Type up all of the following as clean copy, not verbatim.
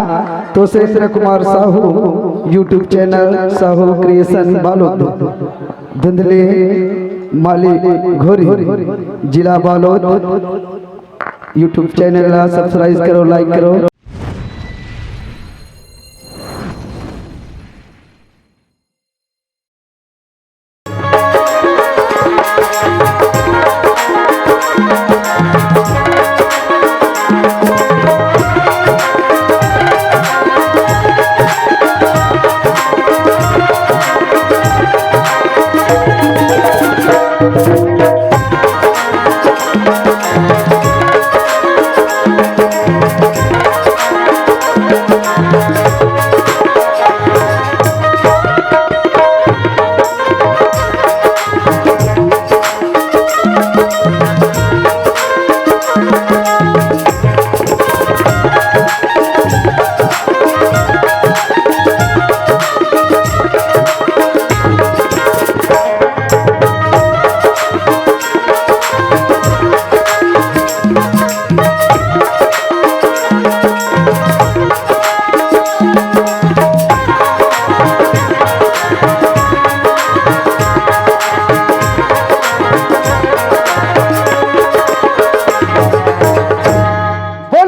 हाँ तो Surendra Kumar Sahu YouTube channel Sahu creation Balod धुंधले माली घोरी जिला बालोद यूट्यूब चैनल सब्सक्राइब करो लाइक करो।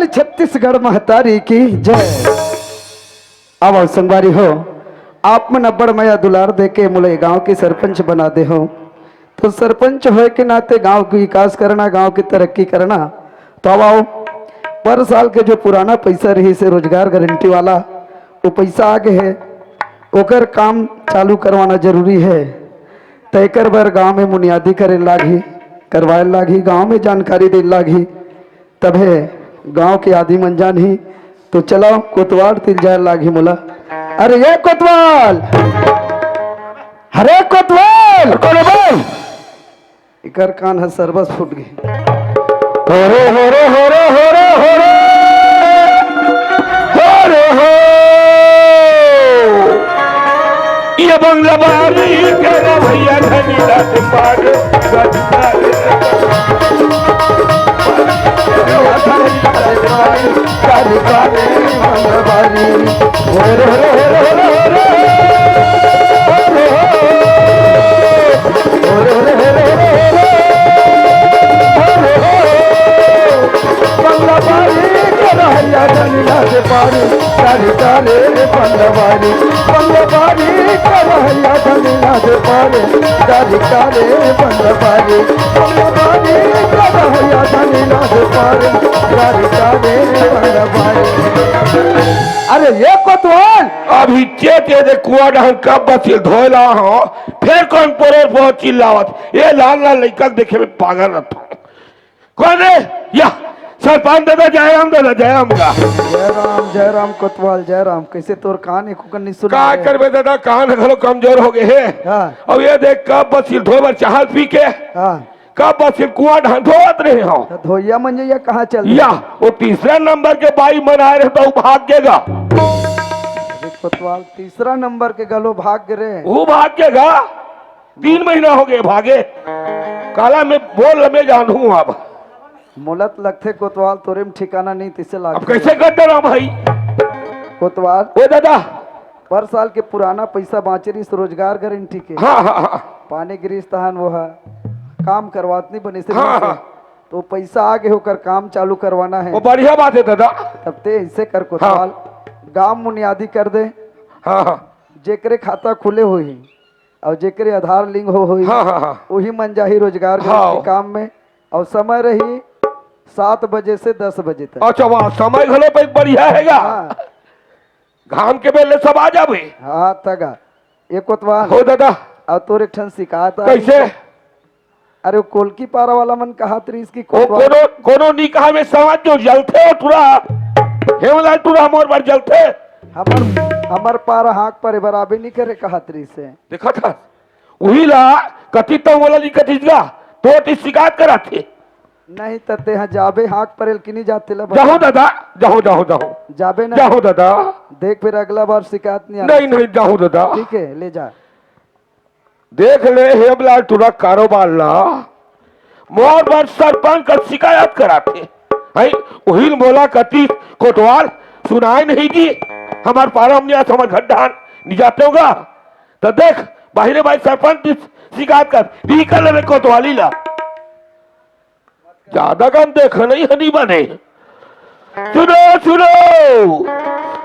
छत्तीसगढ़ महतारी की जय। अब संगवारी हो आप मन अब्बड़ मया दुलार दे के मुले गांव के सरपंच बना दे हो, तो सरपंच होए के नाते गांव की विकास करना, गांव की तरक्की करना। तो अब आओ पर साल के जो पुराना पैसा रही से रोजगार गारंटी वाला वो पैसा आगे है, ओकर काम चालू करवाना जरूरी है। तयकर बर गांव में बुनियादी करे लागी, करवाए लागी, गांव में जानकारी दे लागी, तब है गांव के आदि मन जान ही। तो चलो कोतवाल तिल जाए लागी मोला। अरे ये कोतवाल, अरे कोतवाल इकर कान है सरबस फूट गई। हो रे हो रे हो रे हो रे हो रे हो रे हो ये बंगला बारी के भैया धनी रात पार अरे ये कोतवाल अभी चेते दे कुआ डहन कब बसिल धोला हो, फिर कौन पोरे बहुत चिल्लावत। ये लाल लाल लड़का देखे में पागल रहता कौन है या सरपंच दादा जयराम का जय राम कोतवाल जय राम। कैसे तोर कान एको कन नहीं सुना का करबे दादा, कान घलो कमजोर हो गए है। हाँ। अब ये देख कब बसिल धोबर चाहल पी के हाँ। कब बसिल कुआ डहन धोत रहे हो। धोइया मंजे या कहाँ चल या वो तीसरा नंबर के बाई मन आए रहे तो भागेगा। कोतवाल तीसरा नंबर के गलो भाग गिरे, वो भागेगा। 3 महीना हो गए भागे, काला में बोल लमे जानू। अब मुलत लगते कोतवाल तोरे में ठिकाना नहीं तिसे लाग। अब कैसे करते रहा भाई कोतवाल? ओ दादा पर साल के पुराना पैसा बाँचे रही रोजगार गारंटी के। हाँ हाँ हाँ पानी गिरीस तहन वो है काम करवात नहीं बने से। हाँ हाँ तो पैसा आगे होकर काम चालू करवाना है। वो बढ़िया बात है दादा। तब ते ऐसे कर कोतवाल, गांव बुनियादी कर दे। हाँ हाँ जेकरे खाता खुले हुई और जेकरे आधार लिंक हो हुई हाँ हाँ हाँ वही मन जाही रोजगार के काम में। और समय रही 7 बजे से 10 बजे तक। अच्छा वहाँ समय घलो पे बढ़िया हैगा। हाँ। घाम के बेले सब आ जावे। हाँ तगा ये कोतवाल हो दादा। और तोर एक ठन शिकायत कैसे? अरे वो कोलकी पारा वाला मन कहा तरी इसकी कोनो नहीं कहा में समाज जो जलते हो तुरा हेमला तुरा मोर बार जलते। हमर पारा हाक पर बराबर नहीं करे कहा तरी से। देखा था वही ला कथी तो वाला नहीं कथी का तो शिकायत कराते नहीं तते यहाँ जाबे हाक पर कि नहीं जाते ला। जाओ दादा जाओ जाओ जाओ जाबे ना जाओ दादा। देख फिर अगला बार शिकायत नहीं नहीं नहीं जाओ दादा। ठीक है ले जा। देख ले हेमलाल तुरा कारोबार ला मोर बार सरपंच का शिकायत कराते है। वही बोला कती कोतवाल सुनाई नहीं दी हमार पारा में हमार घर ढान नहीं जाते होगा तो देख बाहरे भाई सरपंच शिकायत कर दी कर ले कोतवाली ला ज्यादा काम देखा नहीं हनी बने सुनो सुनो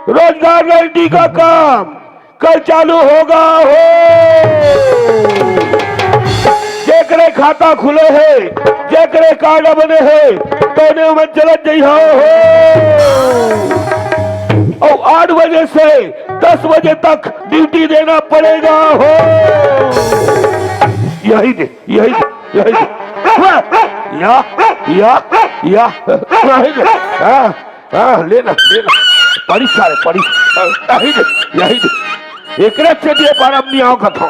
रोजगार गारंटी का काम कल चालू होगा हो जेकरे खाता खुले है जेकरे कार्ड बने है तो में चलत जाइ हो और 8 बजे से 10 बजे तक ड्यूटी देना पड़ेगा हो यही दे यही दे या लेना पड़ी सारे पड़ी यही दे एक रथ से दिए पारम नहीं आओ कथो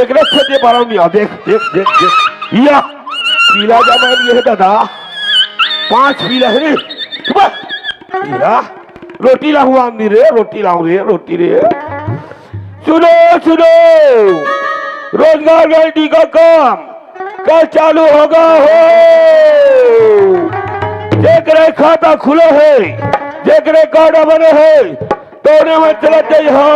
एक रथ से दिए पारम नहीं आओ देख देख देख देख या पीला जाना ये दादा 5 पीला है या रोटी लाऊं आमनी रे रोटी लाऊं रे रोटी रे सुनो सुनो रोजगार गारंटी का काम कल चालू होगा हो जेकरे खाता खुले है जेकरे कार्ड बने है तो में चला जाइ हो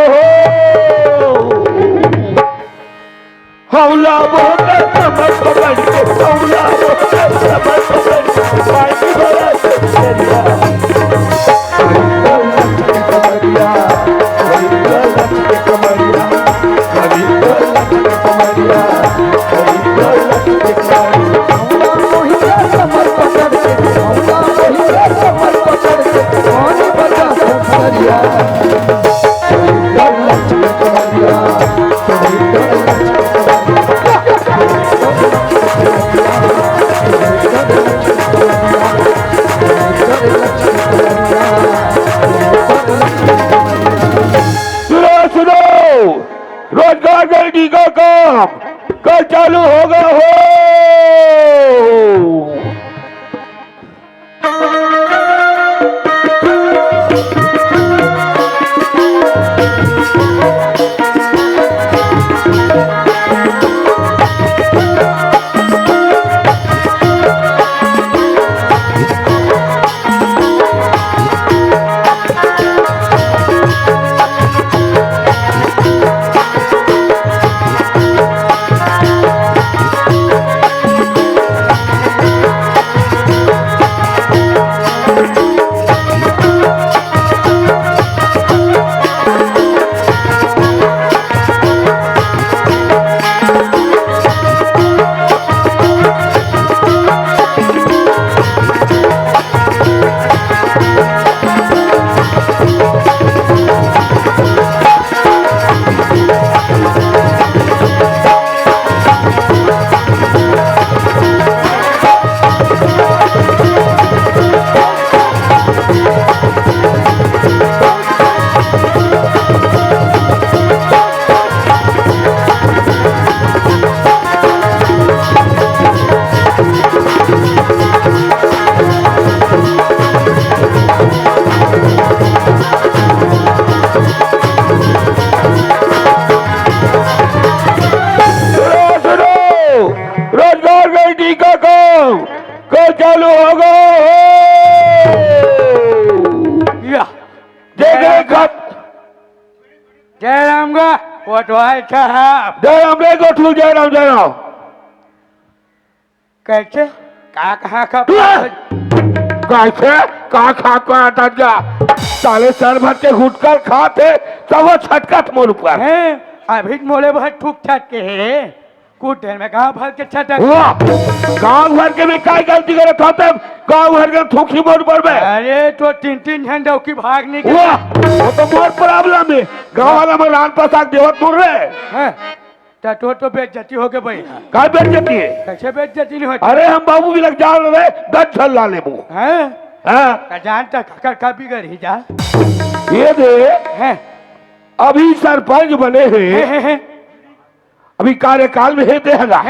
हमला बहुत समझ पकड़ के हमला बहुत समझ पकड़ के पानी भरा रोजगार गारंटी का काम कल चालू होगा हो चालू होगा जयराम का कोटवाल साहब जयराम रे गोठू जयराम जयराम कैसे का कहा का कैसे का खा का आता जा साले सर भर के गुटकर खाते तब वो छटकत मोल पर है अभी मोले बहुत ठुक छट के है कुछ देर में कहा भर के छटक गांव भर के में काय गलती करे खाते गांव भर के थूकी मोड़ पर में अरे तो 3-3 झंडों की भाग निकल वो तो बहुत प्रॉब्लम है गांव वाला में रान पसाक देवत मोड़ रहे हैं तो बेइज्जती हो गए भाई काय बेइज्जती है कैसे बेइज्जती नहीं होती अरे हम बाबू भी लग जा रहे 10 छल ला लेबू हैं हां जानता कर का बिगड़ ही जा ये दे हैं अभी सरपंच बने हैं अभी कार्यकाल में है देगा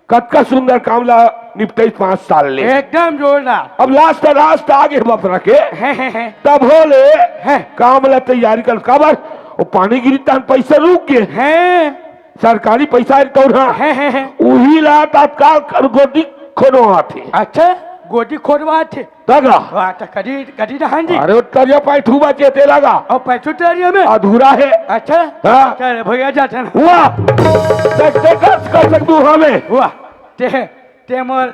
कत का सुंदर कामला निपटे 5 साल ले एकदम जोरदार अब लास्ट आगे बाप रखे तब होले कामला तैयारी कर काबर वो पानी गिरी तन पैसा रुक गए हैं सरकारी पैसा तो वही ला तत्काल गोदी खोनो आते अच्छा गोटी खोदवा थे तगड़ा वाह तो कदी कदी दहन जी अरे उत्तरिया पैठू बचे ते लगा और पैसों तेरी में अधूरा है अच्छा हाँ। चल भैया जाते ना हुआ देखते कर सकतू हमें वाह ते मोर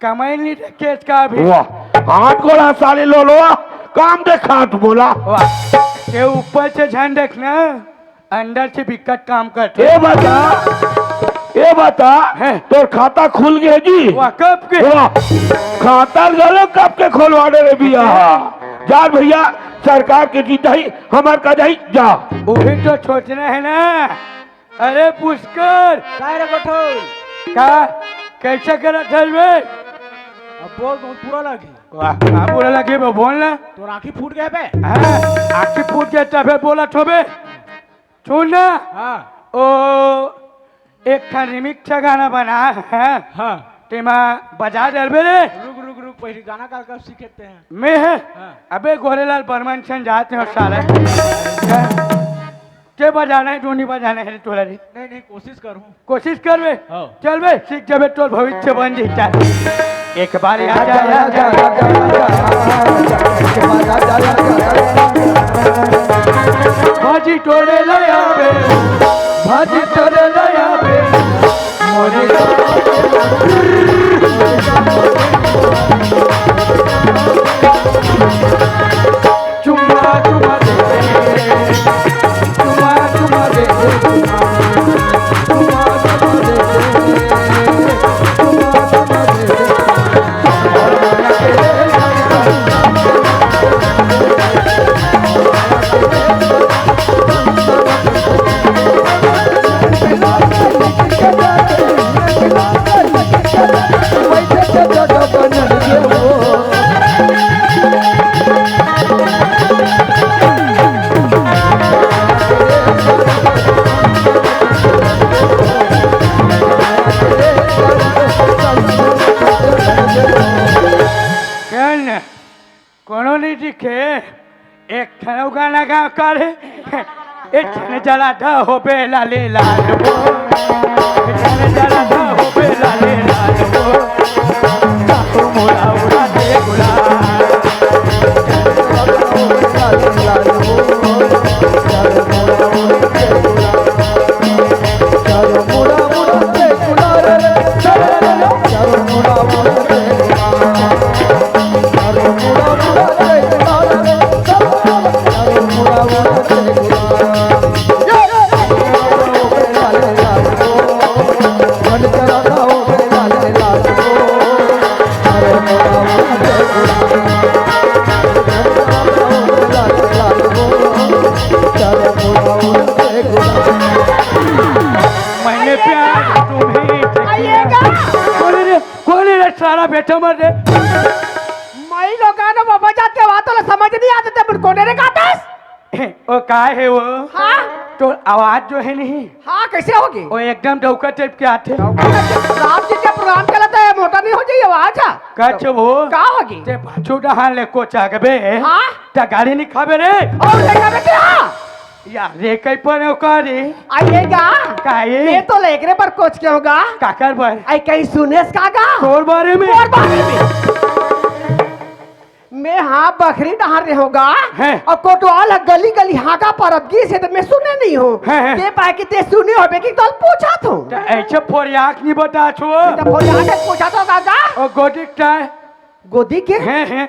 कमाई नहीं थे केस का अभी हुआ हाथ गोला साले लो लो काम देखा हाथ बोला वाह के ऊपर से ध्यान देखना अंदर से बिकट काम करते ये बता है। तो खाता खुल गया जी वाह कब के वाह खाता गलो कब के खोलवाने रे भैया जा भैया सरकार के जीता ही हमार का जाई जा वही तो सोचना है ना अरे पुष्कर काय रे गठोल का कैसे करा चल बे अब बोल बहुत पूरा लगी वाह कहाँ बोला लगे बे बोलना तो आंखें फूट गए बे हाँ आखिर पूछ के तबे बोला ठोबे सुन ना हाँ ओ एक था रिमिक्स का गाना बना है हाँ तेमा बजा डलबे रे रुक रुक रुक पहले गाना का कब सीखते हैं मैं है हाँ। अबे गोरेलाल बर्मन सन जाते हो साले के बजाना है टोनी बजाना है तोला रे नहीं नहीं कोशिश करूँ कोशिश कर बे हाँ। चल बे सीख जबे तोर भविष्य बन जी चल एक बार आ जा भाजी तोरे लया बे भाजी तोरे लया बे मोरे चुम्मा चुम्मा दे चुम्मा चुम्मा दे चुम्मा चुम्मा दे चुम्मा चुम्मा दे कोनो नहीं दिखे एक खनो गाना गा करे एक खने जला धा हो बे लाले लाल वो एक खने जला धा हो बे लाले लाल वो सातो मोरा उड़ा दे मैंने प्यार तुम्हें आइएगा कौन है सारा बेटा मर दे मैं लोगानो बाबा जाते बात तो समझ नहीं आते थे कोने रे गातास वो का है वो हाँ तो आवाज जो है नहीं हाँ कैसे होगी वो एकदम डौका टाइप के आते राम जी के प्रोग्राम चलता है मोटा नहीं हो जाइए आवाज कछ वो का होगी ते पाछू डहान ले को चागबे हाँ ता गाड़ी नहीं खाबे रे और लेगा बेटे हाँ यार रे कई पर रे आइएगा काहे मैं तो लेकरे पर कोच के होगा काकर बर आई कहीं सुनेस कागा तोर बारे में और बारे में मैं हाँ बकरी डहार रहे होगा है। और कोटवाल गली गली हागा परब गी से तो मैं सुने नहीं हूँ है। ते पाए कि ते सुने होबे कि तो पूछा तो ता ऐसे फोरियाक नहीं बता छो तब बोले आके पूछा तो कागा ओ गोटिक ता गोदी के हैं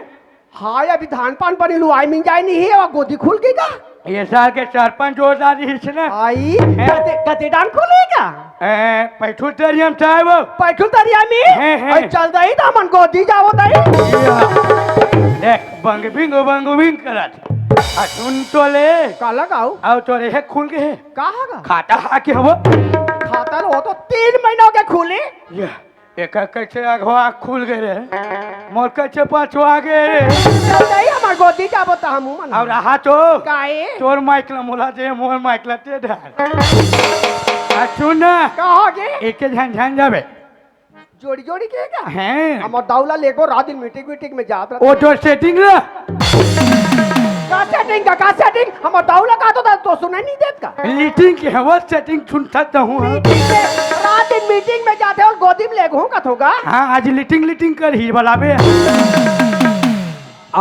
हाँ अभी धान पान पर लुआई मिल जाए नहीं है और गोदी खुल गई का ये साल के सरपंच जोरदार हिस ना आई है। कते डान खुलेगा पैठू तेरियम चाहे वो पैठू तरिया में है। और चल दई तो मन गोदी जाओ दई देख बंग बिंग करत आ सुन तो ले का लगाओ आओ तो रे खुल के कहाँ का खाता हा के हो खाता हो तो 3 महीनों के खुले ये एक कैसे अगवा खुल गए रे मोर कैसे पाछवा गए रे चल दई हमार गोदी जाबो त हमू मन और रहा तो काए तोर माइकला मोला जे मोर माइकला ते ढाल आ सुन ना कहाँ गे एके झन झन जाबे जोड़ी जोड़ी के का हैं हमर दाउला लेको रात दिन मीटिंग में जात रहा ओ तो सेटिंग रे का सेटिंग हम दाऊ लगा तो सुनाई नहीं देत का मीटिंग की हवा सेटिंग सुनता हूँ मीटिंग में रात दिन मीटिंग में जाते हो गोदी में ले घूं का होगा हाँ आज लीटिंग कर ही बलाबे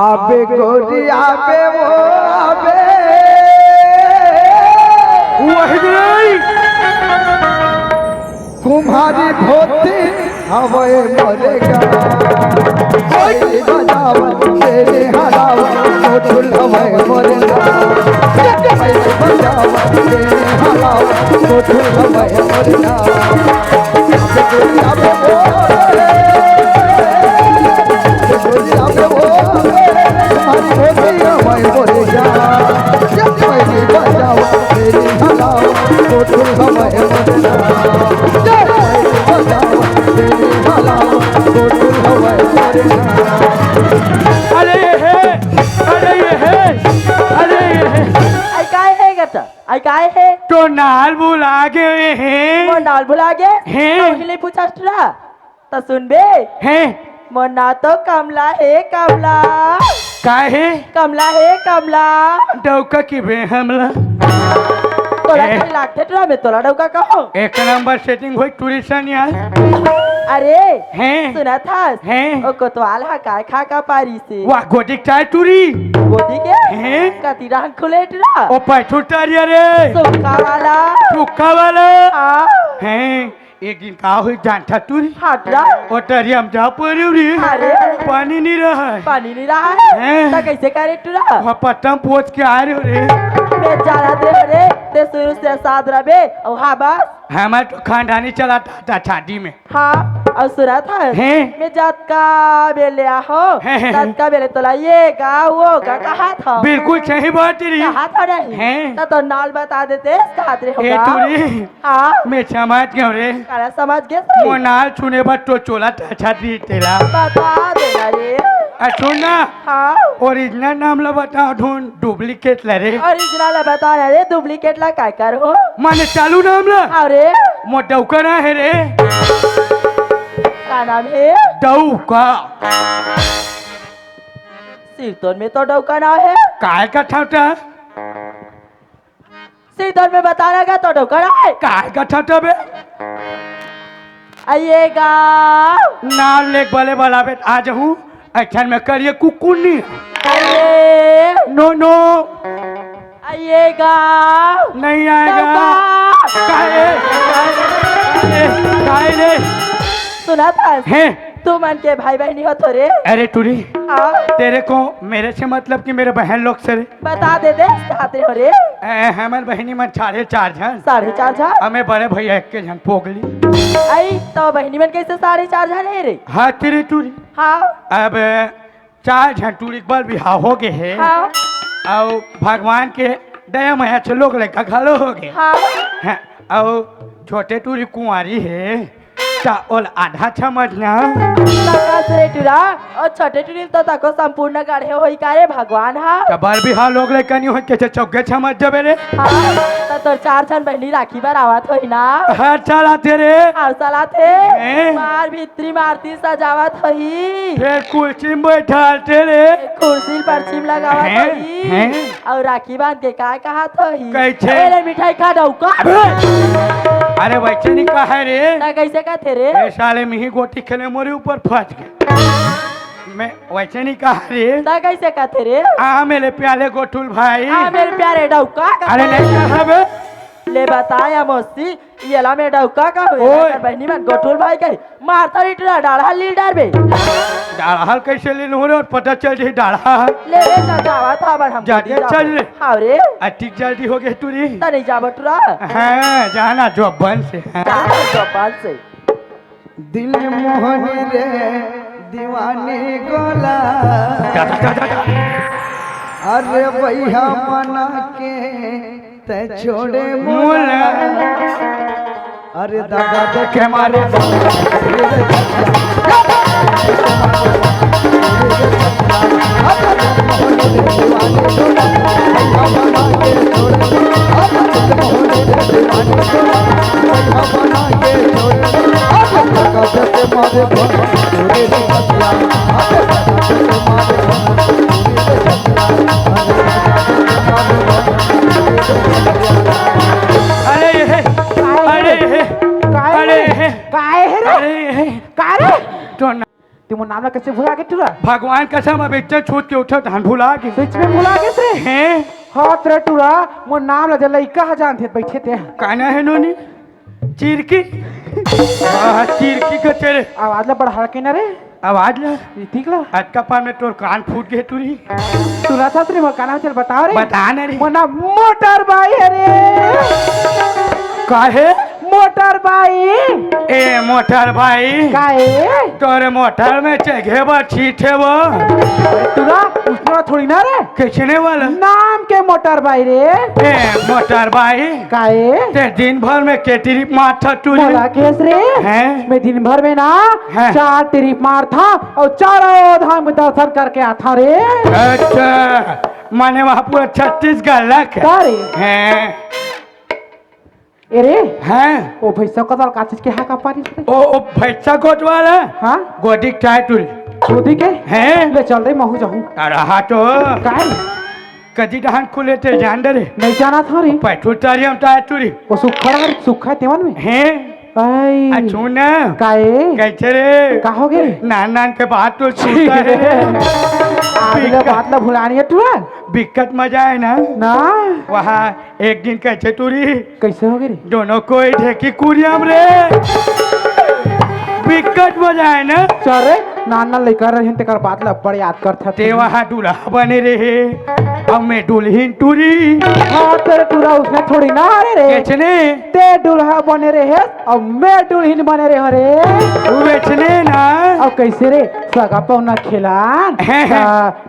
आबे गोरी आबे वो आबे वही नहीं तुम्हारी धोती हवाए मरेगा तेरी बजावत तेरी हलावत मोटुल हवाए मरेगा तेरी बजावत तेरी हलावत मोटुल हवाए मरेगा आबे वो आबे वो तुम्हारी धोती हवाए मरेगा तेरी बजावत तेरी हलावत मोटुल हवाए मरेगा अरे ये है आई काय है तो नाल बुला गए हैं मोर नाल बुला गे हैं। पहले पूछास्ट्रा तो सुन बे हैं मोर ना तो कमला है कमला काहे कमला डौका की बे हमला तोला ए। कहीं लागते ट्रा में तोला डौका कहो एक नंबर सेटिंग हुई टूरिस्ट यार अरे हैं सुना था हैं। ओ कोतवाल हा काय खा का पारी से वाह गोदी चाय टूरी गोदी के हैं कती रंग खुले ट्रा ओ पैठुटारिया रे सुखा वाला चुका वाला हाँ हैं एक दिन का हुई जानता टूरी हाटरा ओ टरिया हम जा पड़ी रे अरे पानी नहीं रहा है पानी नहीं रहा है हैं। तो कैसे करे ट्रा वहाँ पट्टम पहुँच के आ रहे हो रे मैं जा रहा थे रे ते शुरू से साथ रबे और हाँ बस हमारे तो खानदानी चलाता था शादी में हाँ और सुना था हैं। मैं जात का बेले हो हैं। जात का बेले तोला ये गा वो गा कहा था बिल्कुल सही बात रही कहा था नहीं हैं। तो नाल बता देते कहा रे ए होगा टूरी हाँ मैं समझ गया रे काला समझ गए सही? मोनाल छूने बाद तो चोला छाती तेरा बता देना रे सुन ना हाँ ओरिजिनल नाम ला बताओ ढूंढ डुप्लीकेट ला रे ओरिजिनल बता रहे रे डुप्लीकेट ला काय कर हो माने चालू नाम ला अरे मोटौका ना है रे का नाम है डौका सिरतोन में तो डौका नाम है काय का ठाटा सिरतोन में बता रहा तो डौका नाम है काय का ठाटा बे आइएगा नाम लेख भले भला बे आज हूँ अच्छा में करिए कुकुनी आइए नो नो आइएगा नहीं आएगा डौका। काय रे सुना था हैं तू मन के भाई बहनी हो तो रे अरे टूरी हाँ तेरे को मेरे से मतलब कि मेरे बहन लोग से रे बता दे कहते हो रे हमारे बहनी में 4.5 जन 4.5 हमें बड़े भैया एक के जन पोगली आई तो बहनी मन कैसे 4.5 है रे हाँ तेरे टूरी हाँ अब 4 जन टूरी के बाद बिहार हो गए है हाँ और भगवान के दया मया से लोग लड़का घालो हो गए हाँ हैं, और छोटे टूरी कुंवारी है और आधा समझना रे टुरा और छोटे टुरी तो तको संपूर्ण गाढ़े होई का रे भगवान हा कबार बिहार लोग लड़का नहीं हो कैसे चौके समझ जबे रे हाँ तो तोर 4 जन बहनी राखी बार आवत होई ना हर साल आते रे हर साल आते हैं? मार भीतरी मारती सजावत होई फिर कुर्सी में बैठाते रे कुर्सी पर चिम लगावत हैं? होई हैं? और राखी बांध के का कहत होई कैसे? अरे मिठाई खा डौका अरे वैसे नहीं कहा है रे ना कैसे कहते रे ए साले में ही गोटी खेले मोरे ऊपर फंस गए मैं वैसे नहीं कहा रे ना कैसे कहते रे आ मेरे प्याले गोठुल भाई हाँ मेरे प्यारे डौका अरे नहीं कहा बे ले बताया मौसी ये ला में डौका का ओए। हुए बहनी में गोठुल भाई कही मारता रिटरा डाढ़ा लीडर बे डाढ़ाल कैसे ले लो रे और पता चल जाए डाढ़ा ले ले जा जावा था पर हम जाते चल रे हाँ रे ठीक जल्दी हो गई टूरी तो नहीं जा बटुरा हाँ जाना जो बन से हाँ। जा जपान से दिल मोहनी रे दीवानी गोला अरे भैया मना के ते छोड़े मोला अरे दादा देखे मारे मारे तो ना तुम नाम ला कैसे भुला गए टूरा भगवान कसम अब इतना छूट के उठो धान भुला के सच में भुला गए थे हैं हाँ तेरा टूरा मोर नाम ला जल्ला इक्का जानते बैठे थे काना है नोनी चिरकी चिरकी के तेरे आवाज ला बड़ा हड़के ना रे आवाज ला ये ठीक ला आज कपाल में तोर कान फूट गए तुरी सुना था तेरे मोर काना चल बताओ रे बता ना रे मोर नाम मोटर बाई है रे काहे मोटर बाई ए मोटर भाई काहे तोरे मोटर में चढ़े वो छीटे वो टूरा उसमें थोड़ी ना रे किसने वाला नाम के मोटर बाई रे ए मोटर भाई काहे ते दिन भर में केतरी माथा तुरी बोला केस रे हैं मैं दिन भर में ना हैं? 4 ट्रिप मार था और चारों धाम में दर्शन करके आता रे अच्छा माने वहाँ पूरा 36 लाख तारे हैं अरे हैं ओ भैसा कदल का चीज के हा का पारी से ओ भैसा गोद वाला हां गोदी चाय तुरी छोदी के हैं ले चल रे महू जाऊं रहा तो काहे कदी दहन खुले थे जान दे नहीं जाना था रे पैठू तारियम ताय तुरी वो सुखा है तेवन में हैं आई अच्छू ना काहे कैसे रे का हो गए नान नान के बात तो छूटा है आगे बात ना भुलानी है तू दिक्कत मजा है ना ना वहाँ एक दिन कैसे तुरी कैसे हो गए रे दोनों कोई ढेकी कुरियम रे दिक्कत मजा है ना चल रे नाना लेकर रहे ते कर बात ला बड़ी याद करता ते वहाँ दूल्हा बने रहे अब मैं दुल्हीन तुरी हां तेरे टूरा उसने थोड़ी ना अरे रे बेचने ते दूल्हा बने रहे और मैं दुल्हन बने रहे रे बेचने ना अब कैसे रे सगा पौना खिलान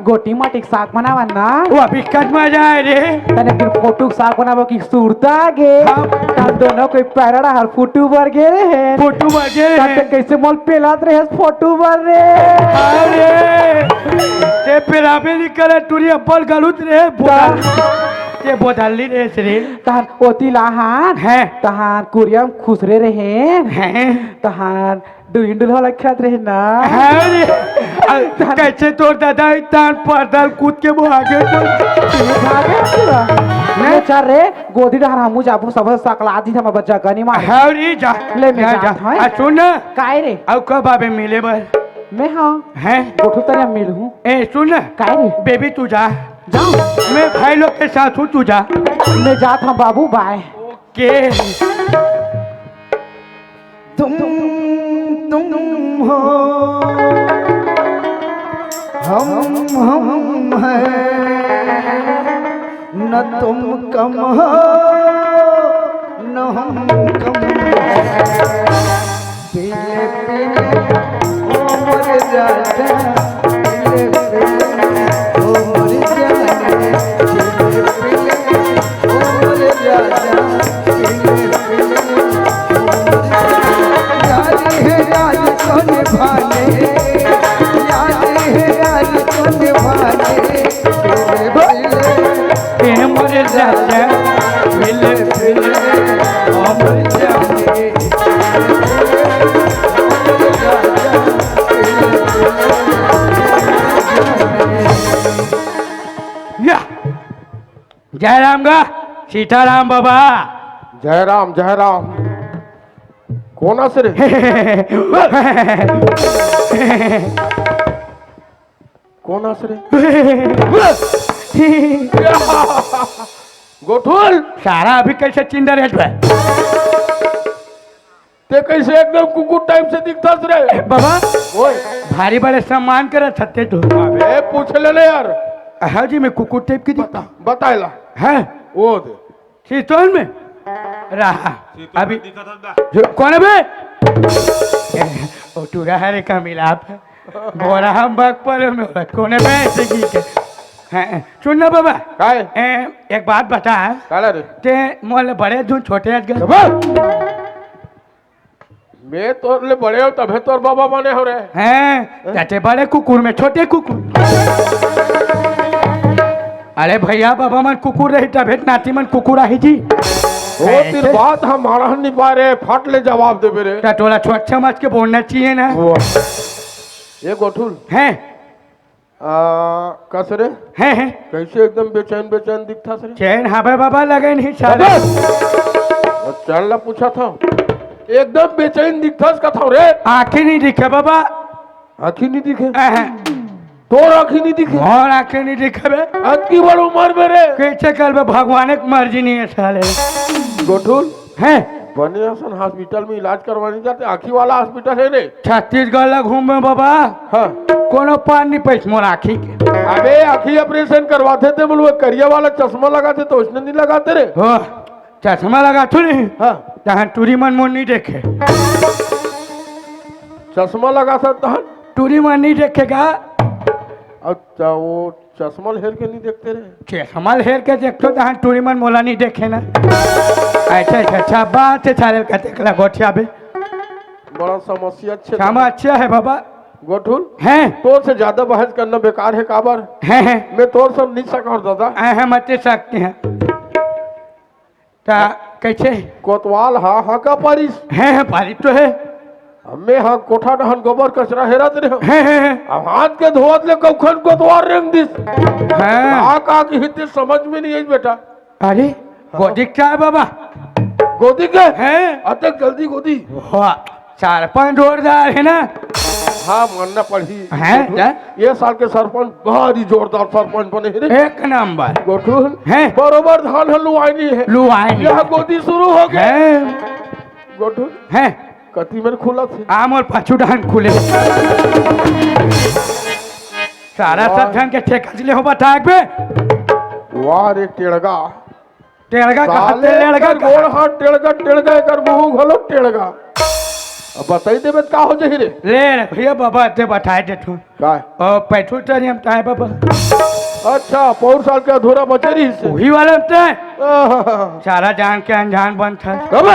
गोटी माटी के साग बनावा ना वो दिक्कत मजा है रे तने फिर फोटो के साग बनावा की सूरता गे तब दोनों कोई पैरड़ा हर फोटो बर गे रे फोटो वगैरह तब ते कैसे मोल पेलात रहे फोटो बर रे अरे ते पिराबे नहीं करे तुरी अब्बल गलुत रे ते बोधल्ली रे रे तहान ओती लाहान हैं तहान कुरियम खुसरे रहे हैं तहान दुहिन दुल्हा लखत रहे ना अरे कैसे तोर दादा इतान पर्दल कूद के वो आगे नहीं चल रे गोदी डहर हमू जाबू सब सकला दी हम बच्चा गनी मार हरी जा ले मैं जात है आ सुन ना काय रे अब कब आबे मिले बर मैं हां हैं गोठू तने मिल हूं ए सुन ना काय रे बेबी तू जा जाओ मैं भाई लोग के साथ हूँ तू जा मैं जात हूं बाबू बाय के तुम हो हम हैं न तुम कम हो न हम कम पीले पीले उमर जाता पीले पीले उमर जाने पीले पीले उमर जाता पीले पीले याद है याद को निभाने याद है याद को निभाने पीले मर जाता मिले मिले मर जाने या जय राम गा सीताराम बाबा जय राम कौन आसे रे कौन आसे रे गोठुल सारा अभी कैसे चिंदर है ते कैसे एकदम कुकुर टाइम से दिखतास रे बाबा ओए भारी बड़े सम्मान करे सत्य तो अबे पूछ ले ले यार हाँ जी मैं कुकुर टाइप की दिखता बताइला है ओ दे शीतोन में रहा अभी कौन है बे ओ तू रहा रे का मिलाप बोरा हम बक पर में कौन है बे ऐसे की के हैं सुन ना बाबा काय एक बात बता काला रे ते मोल बड़े धुन छोटे आज गए मैं तोर ले बड़े हो तबे तोर बाबा बने हो रे हैं चाचे बड़े कुकुर में छोटे कुकुर अरे भैया बाबा मन कुकुर रही तबे नाती मन कुकुर आई जी ओ तेरी बात हमारा नहीं पा रहे फट ले जवाब दे बेरे टटोला छोट समझ के बोलना चाहिए ना ये गोठुल हैं कसरे हैं कैसे एकदम बेचैन दिखता सर चैन हाँ भाई बाबा लगे नहीं सारे चल ला पूछा था एकदम बेचैन दिखता का था रे आंखें नहीं दिखे बाबा आँखी नहीं दिखे अहं, तोर आँखी नहीं दिखे और आंखें नहीं दिखबे आज की बड़ उम्र में रे कैसे कर भगवान की मर्जी नहीं है साले गोठुल हैं बनिया सन हॉस्पिटल में इलाज करवाने जाते आँखी वाला हॉस्पिटल है रे छत्तीसगढ़ ला घूमे बाबा हाँ कोनो पान नहीं पैस मोर आँखी के अबे आँखी ऑपरेशन करवाते थे बोलो करिया वाला चश्मा लगाते तो उसने नहीं लगाते रे हो चश्मा लगा तू नहीं हाँ जहाँ टूरी मन मोर नहीं देखे चश्मा लगा सकता है टूरी मन नहीं देखेगा अच्छा वो चश्मा हेर के नहीं देखते रे चश्मा हेर के देखो जहाँ टूरी मन मोला नहीं देखे ना अच्छा अच्छा अच्छा बात है सारे का देखला गोठिया भी बड़ा समस्या क्षमा अच्छा है बाबा गोठुल हैं तोर से ज्यादा बहस करना बेकार है काबर हैं मैं तोर सब नहीं सका दादा हैं मत सकते हैं ता कैसे कोतवाल हा का पारिस हैं पारी तो है हमें हाँ कोठा डहन गोबर कचरा हेरा दे रहे हैं अब हाथ के धोवत ले कौखन कोतवाल रंग दिस हैं का की हित समझ में नहीं आई बेटा अरे गोदी क्या है बाबा गोदी के हैं अतक जल्दी गोदी वाह 4-5 जोरदार है ना हाँ मानना पड़ी हैं क्या? ये साल के सरपंच बहुत ही जोरदार सरपंच बने हैं रे एक नंबर गोठुल हैं बरोबर धान हलुआनी है लू आए यह गोदी शुरू हो गए हैं गोठुल हैं कति में खुला थे आम और पाछू डान खुले सारा सब ढंग के ठेका ले हो बता बे वाह रे टेड़गा टेड़गा का साले टेड़गा कर गोड़ हाथ टेड़गा कर मुंह घलो टेड़गा अब बताई देबे का हो जही रे ले रे भैया बाबा ते बताए दे तू का और पैठू तरी हम ताए बाबा अच्छा पौर साल के अधूरा बचे रही से वही वाला हम ताए आहा, सारा जान के अनजान बन था कब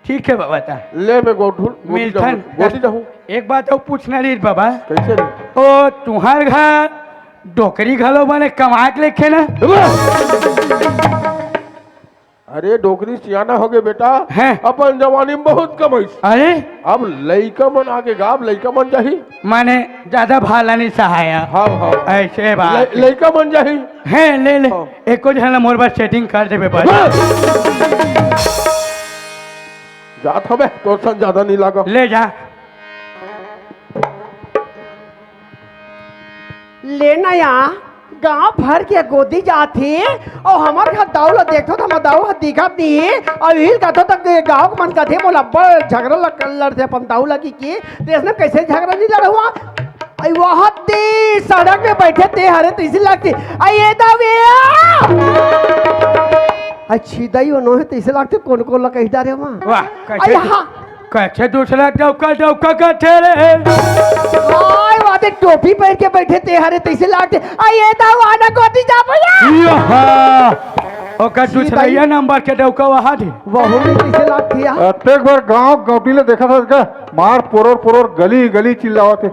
ठीक है बाबा ता ले मैं गोठुल मिल्थन गोदी जाऊं एक बात और पूछना रही बाबा कैसे रे ओ तुम्हार घर डोकरी घलो बने कमा के लेखे ना अरे डोकरी सियाना हो गए बेटा हैं? अपन जवानी में बहुत कमाई अरे अब लइका मन आगे गाब लइका मन जाही माने ज्यादा भाला नहीं सहाया हाँ हाँ ऐसे बात लइका मन जाही है ले ले हाँ। एको जन मोर बार सेटिंग कर देबे बस जात हमें तोर सन ज्यादा नहीं लगा ले जा लेना यहाँ गांव भर के गोदी जाती और हमार घर दाऊ ला देखो तो हम दाऊ दिखत नहीं और हिल कहतो तक गांव के मन कथे मोला बड़ झगड़ा लड़ थे अपन दाऊ लगी की देश में कैसे झगड़ा नहीं लड़ा हुआ आई वहाँ ते सड़क में बैठे थे हरे तो इसी लगती आई ये दाविया अच्छी दाई वो है तो इसे लगते कौन कौन ला कही डारे वहाँ वाह आई हाँ कैसे दूसरा डौका का ठेरे आय वादे टोपी पहन के बैठे थे हरे तैसे लागते आई ये दाऊ आना गोदी जा भैया ओका दूसरा ये नंबर के डौका वहां थी वहु में तैसे लागती है प्रत्येक बार गांव गौटीले देखा था का मार पोरोर गली गली चिल्लावा थे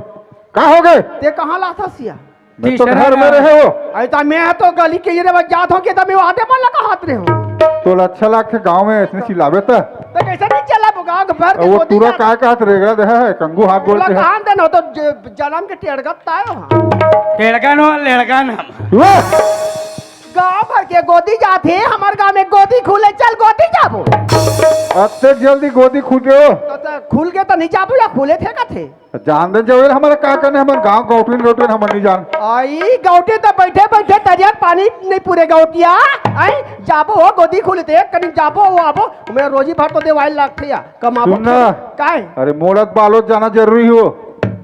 कहाँ हो गए ते कहाँ लाथा सिया मैं तो तीसरा घर में रहे हो ऐसा मैं तो गली के ये जात हो के तब मैं आते मन लगा हाथ रे हो तो अच्छा लाग के गांव में ऐसे चिल्लावे था तो कैसे नहीं चला गांव के भर के वो गोदी पूरा जा- काय का हाथ रेगड़ा दे है कंगू हाथ बोला बोलते कहां देन हो तो जन्म के टेड़गत तायो टेड़का नो लेड़का नाम हैं गांव भर के गोदी जाते हमार गांव में गोदी खुले चल गोदी जाबो अत्ते जल्दी गोदी खुदे हो तो खुल के तो नहीं जाबो या खुले थे का थे जान दे जो हमारा का करने हमारे गांव गौटीन हम नहीं जान आई गौटे तो बैठे बैठे दरिया पानी नहीं पूरे गौटिया आई जाबो हो गोदी खुलते कहीं जाबो हो आबो मैं रोजी भर तो देवाई लागते या कमाबो सुन ना। काय अरे मोड़त बालोत जाना जरूरी हो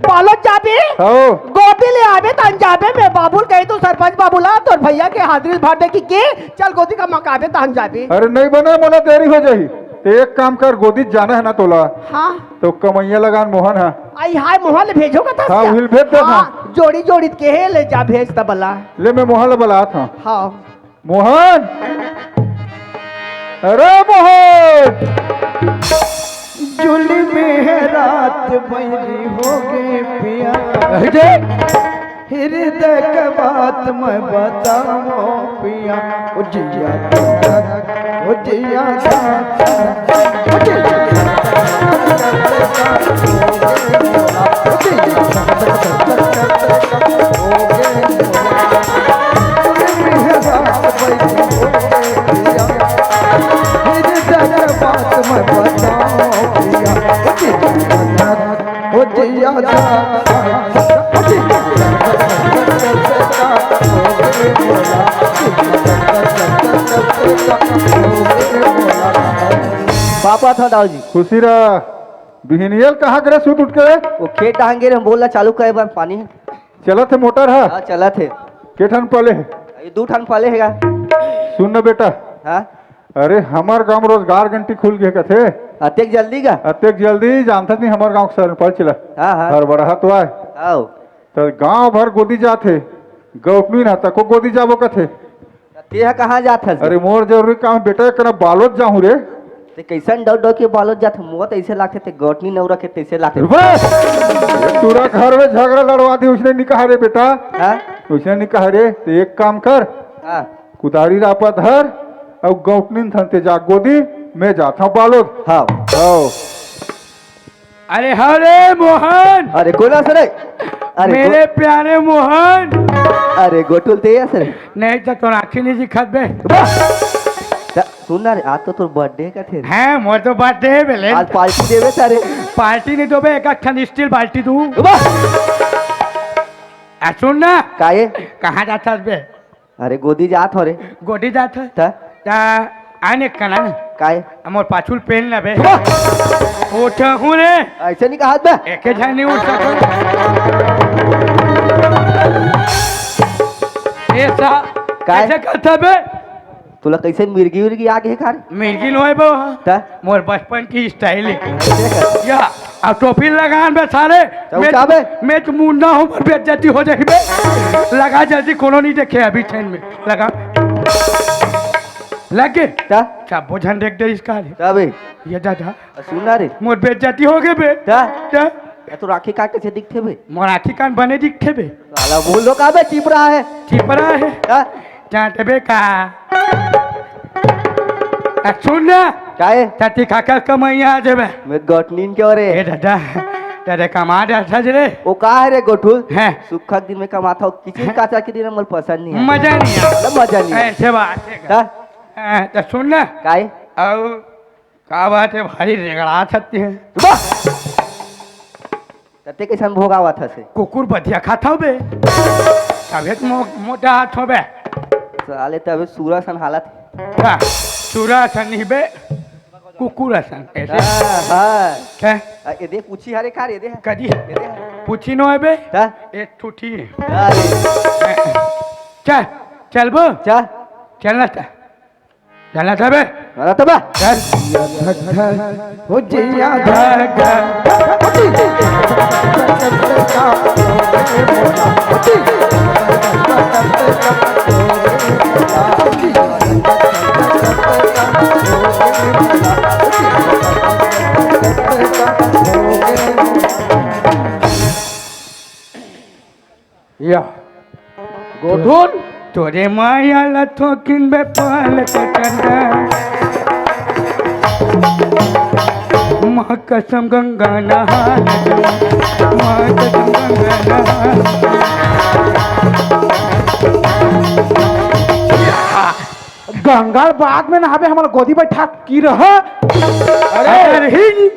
बालो जाबे हो गोदी ले आबे तन जाबे मैं बाबुल कही तो सरपंच बाबूला तो भैया के हाजिरी भाट दे की चल गोदी का मकाबे तन जाबे अरे नहीं बने मोला देरी हो जाही तो एक काम कर गोदी जाना है ना तोला हाँ तो कमैया लगान मोहन है आई हाय मोहन भेजो का था हाँ, उहिल भेज दे हाँ, जोड़ी जोड़ी के हे ले जा भेज त बला ले मैं मोहन बुला था हाँ मोहन अरे मोहन जुली में रात भरी हो गई पिया हृदय के बात मैं बताऊं पिया ओ जिया ओ जिया ओ जिया बात था दाऊ जी खुशी रह बिहनियल कहाँ करे सूत उठ के वो खेत डांगे हम बोलना चालू करे बार पानी है चलत है मोटर है हाँ चला थे के ठन पले है ये 2 ठान पाले हैगा सुन न बेटा हाँ अरे हमार गांव में रोजगार घंटी खुल गए कथे अतेक जल्दी का अत्यक जल्दी जानता नहीं हमार गांव के सरपंच चला हाँ हाँ हर बड़ा तो आए आओ तो गांव भर गोदी जाते गौपनी ना तको गोदी जाबो कथे ते कहाँ जात है अरे मोर जरूरी काम बेटा कना बालोद जाऊं रे ते कैसन डर डर के बालोद जात मुआ ऐसे लाखे ते गटनी नौ रखे तैसे लाखे बस पूरा घर में झगड़ा लड़वा दी उसने निकाह रे बेटा हाँ उसने निकाह रे तो एक काम कर हाँ कुदारी रापा धर और गौपनी थनते जा गोदी मैं जाता हूँ बालोद हाँ आओ अरे हरे मोहन अरे कोना सर अरे मेरे प्यारे मोहन अरे गोटुल ते सर नहीं तो तोर आँखी नहीं दिखत बे सुन ना रे आज तो तोर बर्थडे का थे हैं मोर तो बर्थडे है बेले आज पार्टी देवे सारे पार्टी नहीं तो बे एक ठन स्टील बाल्टी दू सुन ना काये कहाँ जाता बे अरे गोदी जात हो रे गोडी जाता ता ता आने कना ना काये मोर पाछुल पेन ना बे उठ हूँ रे ऐसे नहीं कहा बे एक झन नहीं उठ सको ऐसा काय? कैसे करता बे तुला कैसे मिर्गी उर्गी आगे है खारे मिर्गी नो है बो ता मोर बचपन की स्टाइल है ऐसे कर या अब टोपी लगान बे सारे तो क्या बे? मैं तो मुंडा हूँ पर बेइज्जती हो जाएगी बे लगा जल्दी कोनो नहीं देखे अभी ट्रेन में लगा लग गए ता क्या भोजन देख दे इसका ता बे ये दादा सुन ना रे मोर बेइज्जती हो गए बे ता ता तू राखी काट कैसे दिखते बे मोर आँखी कान बने दिखते बे साला बोल लो का बे चिप रहा है चिपरा है ता जाते बे का सुन ना काये तती खाकर कमैया आ जाबे मैं गटनीन क्यों रे ए दादा तेरे कमा दे सज रे वो कहा है रे गोठुल हैं सुखा दिन में कमाता हूँ किसी काचा के दिन मुझे पसंद नहीं है मजा नहीं आया मजा नहीं है ऐसे बात है ता तो सुन ना काये और का बात है भारी रेगड़ा सकती है तते कैसन भोगा हुआ था से कुकुर बधिया खाता हो बे तबियत मोटा हाथ हो बे साले तबे सूरा सन हालत का चूरा सन नहीं बे कुकुर सन ऐसे हाँ क्या ये दे पूछी हरे खा रे दे कदी ये दे पूछी नो है बे ता एक ठूठी है अरे चल चल बो चा चलना था चलना था बे अरे तबा चल हो जिया घर घर या गोठुल तोरे माया लथो किन बे पाल के करना माँ कसम गंगा नहान माँ कसम गंगा नहान गंगार बाद में नहाबे हमारा गोदी बैठा की रह अरे ही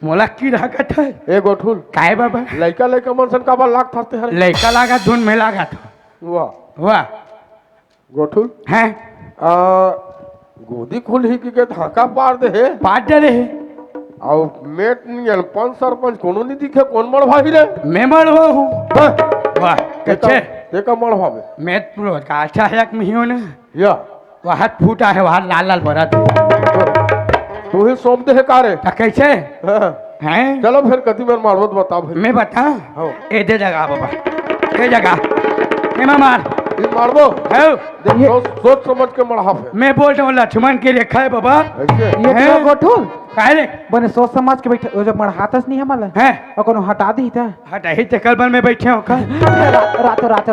मोला की रहा कथा ए गोठुल काय बाबा लड़का लड़का मन सन का बाल लाख थाते हरे लड़का लागा धुन में लागा था वाह वाह गोठुल हैं गोदी खुल ही के धाका पार दे है पाट डरे और मेट नियन पंच सरपंच कोनो नहीं दिखे कौन मर भाई रे मैं मर हुआ हूँ वाह कच्चे ते का मर भावे मैं प्रो का अच्छा है कि नहीं हो ना या वह हाथ फूटा है वहाँ लाल लाल भरा था तू ही सोम दे है कारे तो कैसे हैं चलो फिर कति बार मारवत बता भाई मैं बता हाँ। ए दे जगह बाबा ए जगह ए मार ये मारबो है देख सोच समझ के मढ़ा फिर मैं बोल रहा हूँ लक्ष्मण की रेखा है बाबा ऐसे ये हैं? तो गोठुल काहे रे बने सोच समझ के बैठे वो जब मढ़ातस नहीं हमारा हैं और कोनो हटा दी था हटा ही चक्कर बन में बैठे हो का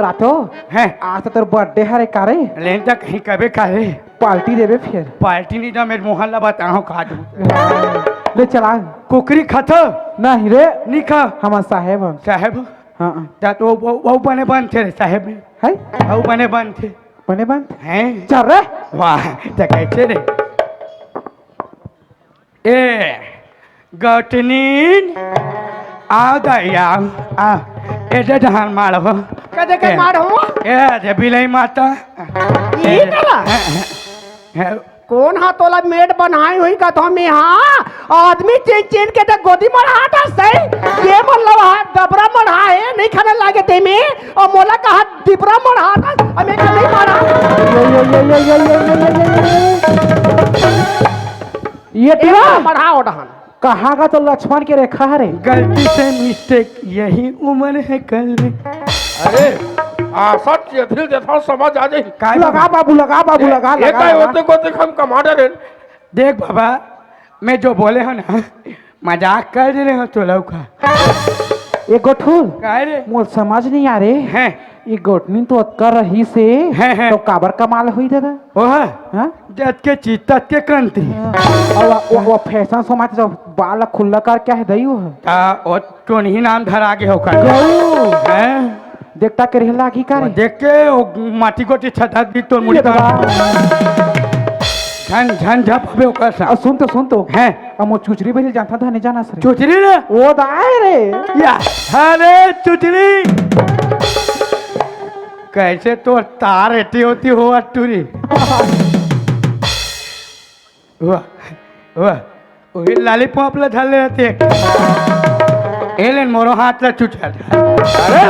रातो हैं आज तो तेरे बर्थडे हरे कारे लेन तक कहीं कभी काहे पार्टी देवे फिर पार्टी नहीं था मेरे मोहल्ला बताऊँ खा दूँ ले चला कुकरी खाता नहीं रे नहीं खा हमार साहेब हम। साहेब हाँ जा तो वो बने बंद थे रे साहेब में है वो बने बंद थे बने बंद हैं चल रे वाह तो कैसे रे ए गटनीन आओ दया आ एडे धान मारो कदे के मारो ए जे बिलाई माता ये करा कौन हा तोला मेड बनाई हुई का तो में हाँ आदमी चीन चीन के तो गोदी मढ़ा था सही ये मतलब हा डबरा मढ़ा है नहीं खाने लागे ते में और मोला कहा डिबरा मढ़ा था हमें का नहीं मारा ये टीवा मढ़ा उड़ान कहाँ का तो लक्ष्मण के रेखा है रे। गलती से मिस्टेक यही उम्र है कल में। अरे सच यथिल जथा समझ आ जाए लगा बाबू लगा बाबू लगा ये काय होते को देख हम कमांडर है देख बाबा मैं जो बोले हो ना मजाक कर रहे हो तो लौका ये गोठुल कह रे मोल समझ नहीं आ रे हैं ये गोटनी तो कर रही से हैं। तो काबर कमाल हुई दादा ओह हाँ जत के चीज तत के क्रांति और वो फैशन समाज जो बाल खुला कर क्या है दई वो ता ओ तो नहीं नाम धरा आगे हो कर हैं देखता के रहला की करे देख के ओ माटी गोटी छटा दी तो मुड़ी का झन झन झप पे ओकर सा सुन तो हैं हम वो चुचरी बेली जानता था नहीं जाना सर चुचरी रे वो दाए रे या अरे चुचरी कैसे तो तार एटी होती हो अटूरी वाह वाह वही लॉलीपॉप ला झाले रहते एलेन मोरो हाथ ला चुचा अरे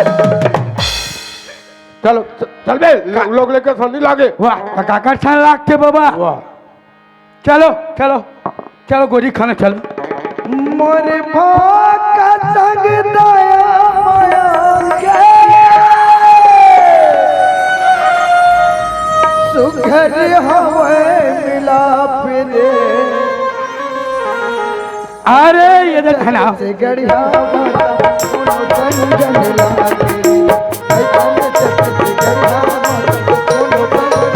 चलो चल बे लोग लेकर संधि लागे वाह काकर छान लागते बाबा वाह चलो चलो चलो गोरी खाने चलो मोर भाग का संग दया माया सुघर हवे मिला फिरे अरे ये देख है ना से गड़िया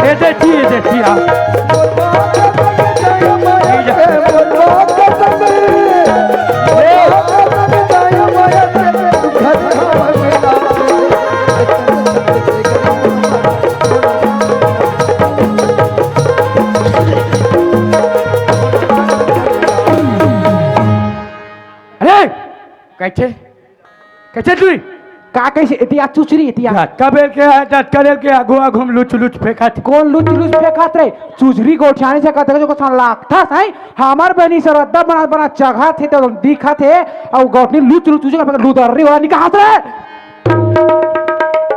ये देखिए आप कैसे कैसे तू का कैसे इतिया चुचरी इतिया झटका बेल के आगो आगो में लुच लुच फेंका कौन लुच लुच फेंकात रे चुचरी गोठाने से कहते जो को लाखता है हमार बनी सर अद्दा बना बना जगह थे तो दिखा थे और गोटनी लुच लुच लुच का लुदर्री वाला निकाहत रे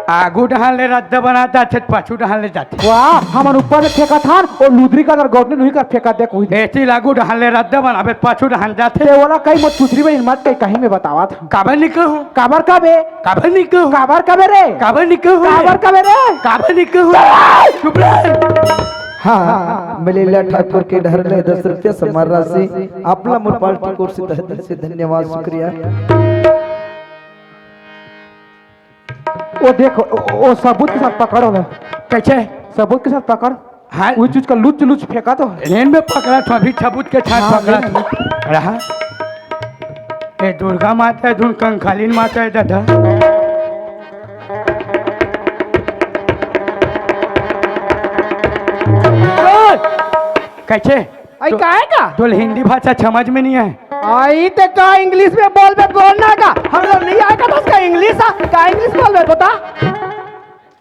आगू डहाल ले रद्दा बनाता थे पाछू डहाल ले जाते वाह हमन ऊपर में फेंका था और लुदरी का अगर गोटनी नहीं का फेंका दे कोई ऐसी लागू डहाल ले रद्दा बनावे पाछू डहाल जाते ते वाला कहीं मत चुचरी में मत कहीं में बतावा था काबर निकल हूं काबर कबे काबर निकल हूं काबर कबे रे काबर निकल हूं काबर कबे रे काबर निकल हूं चुप रह हाँ मलेला ठाकुर के ढरले 10 रुपया समार राशि आपला मोर पार्टी कोर्स से तहे दिल से धन्यवाद शुक्रिया। वो देखो वो सबूत के साथ पकड़ो ना कैसे सबूत के साथ पकड़ हाँ वो चीज का लुच लुच फेंका तो रेन में पकड़ा था अभी सबूत के साथ हाँ, पकड़ा था रहा ये दुर्गा माता है धुन कंकालीन माता है दादा कैसे आई काहे का तो हिंदी भाषा समझ में नहीं है आई ते का इंग्लिश में बोल बे बोलना का हम लोग नहीं आएगा तो उसका इंग्लिश का इंग्लिश बोल बे बता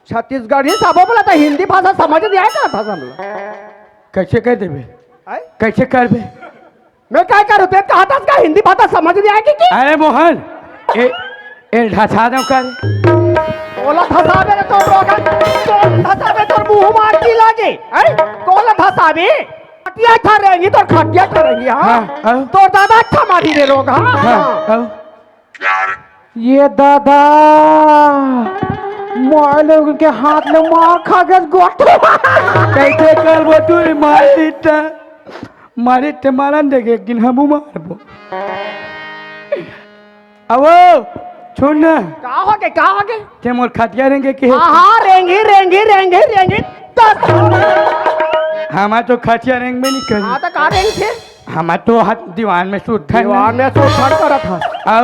छत्तीसगढ़ी सब बोला था हिंदी भाषा समझ नहीं आएगा था हम लोग कैसे कह देवे आई? कैसे कर बे मैं क्या करूँ ते कहा था उसका हिंदी भाषा समझ नहीं आएगी कि अरे मोहन ए ढसा दो कर कोला धसाबे रे तो रोगा तो धसाबे तो मुंह मार की लागे हैं कोला धसाबे खटिया ठहरेंगी तो खटिया ठहरेंगी हां हाँ। तो दादा अच्छा मारी रे लोग हां हाँ ये दादा मार लोगों के हाथ में मार खा गए गोट कैसे कर वो तू मारे ते मारन देगे किन हम मारबो अब छोड़ ना का हो गए ते मोर खतिया रेंगे के हां रेंगी 10 हमार तो खतिया रेंग में नहीं करी हां तो का रेंग थे हमार तो हाथ दीवान में सूट था दीवार में सो छड़ करा था औ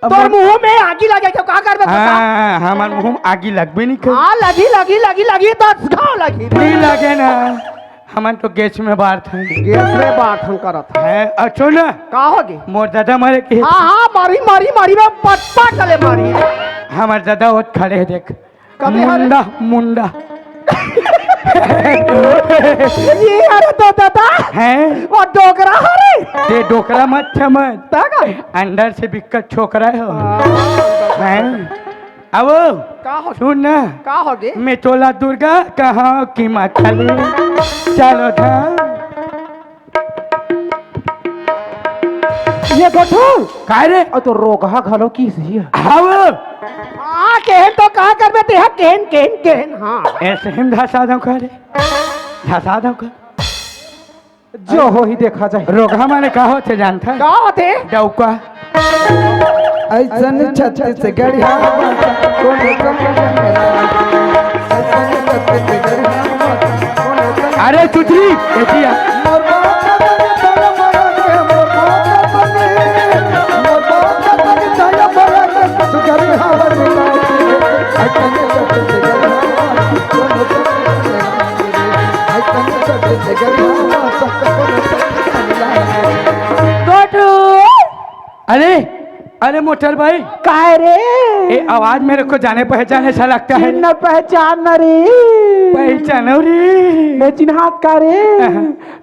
तो मुंह में आगी लगे तो का करबे हाँ हमार मुंह में आगी लगबे नहीं करी हां लगी 10 घाव लगी नहीं लगे ना हमार तो गैस में बाहर था गैस में बात करा था है अच्छो ना का हो गए मोर दादा मारे के हां मारी में पटपा चले मारी हमार दादा होत खड़े है देख कभी हरे? मुंडा ये अरे तो दादा हैं वो डोकरा हरे ते डोकरा मत मत ताका अंदर से बिक्कत छोकरा हो हैं अब का हो सुन ना का हो गे मैं तोला दुर्गा कहाँ की मछली चलो धाम ये गोठू काय रे और तो रोगा घलो की सही है अब आ केहन तो का करबे ते हा केहन केहन केहन हां ऐसे हम धसा दो करे धसा दो कर जो हो ही देखा जाए रोगा माने का होते जानता है का होते डौका ऐसन छत्तीसगढ़िया कौन अरे चुचरी देखिया गोठू अरे अरे मोटर भाई काय रे ये आवाज मेरे को जाने पहचाने सा लगता है न पहचान न रे पहचानो रे मैं चिन्हात का रे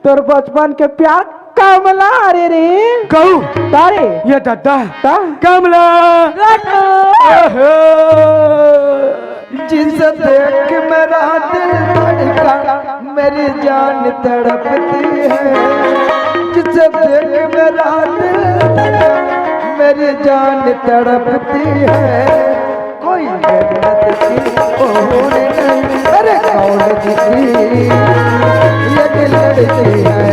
तोर बचपन के प्यार कमला रे रे कहू तारे ये दादा ता कमला ओहो। जिसे देख के मेरा दिल धड़का मेरी जान तड़पती है जिसे देख के मेरा दिल धड़का मेरी जान तड़पती है कोई जन्नत की ओर नहीं अरे कौन की ये लड़की है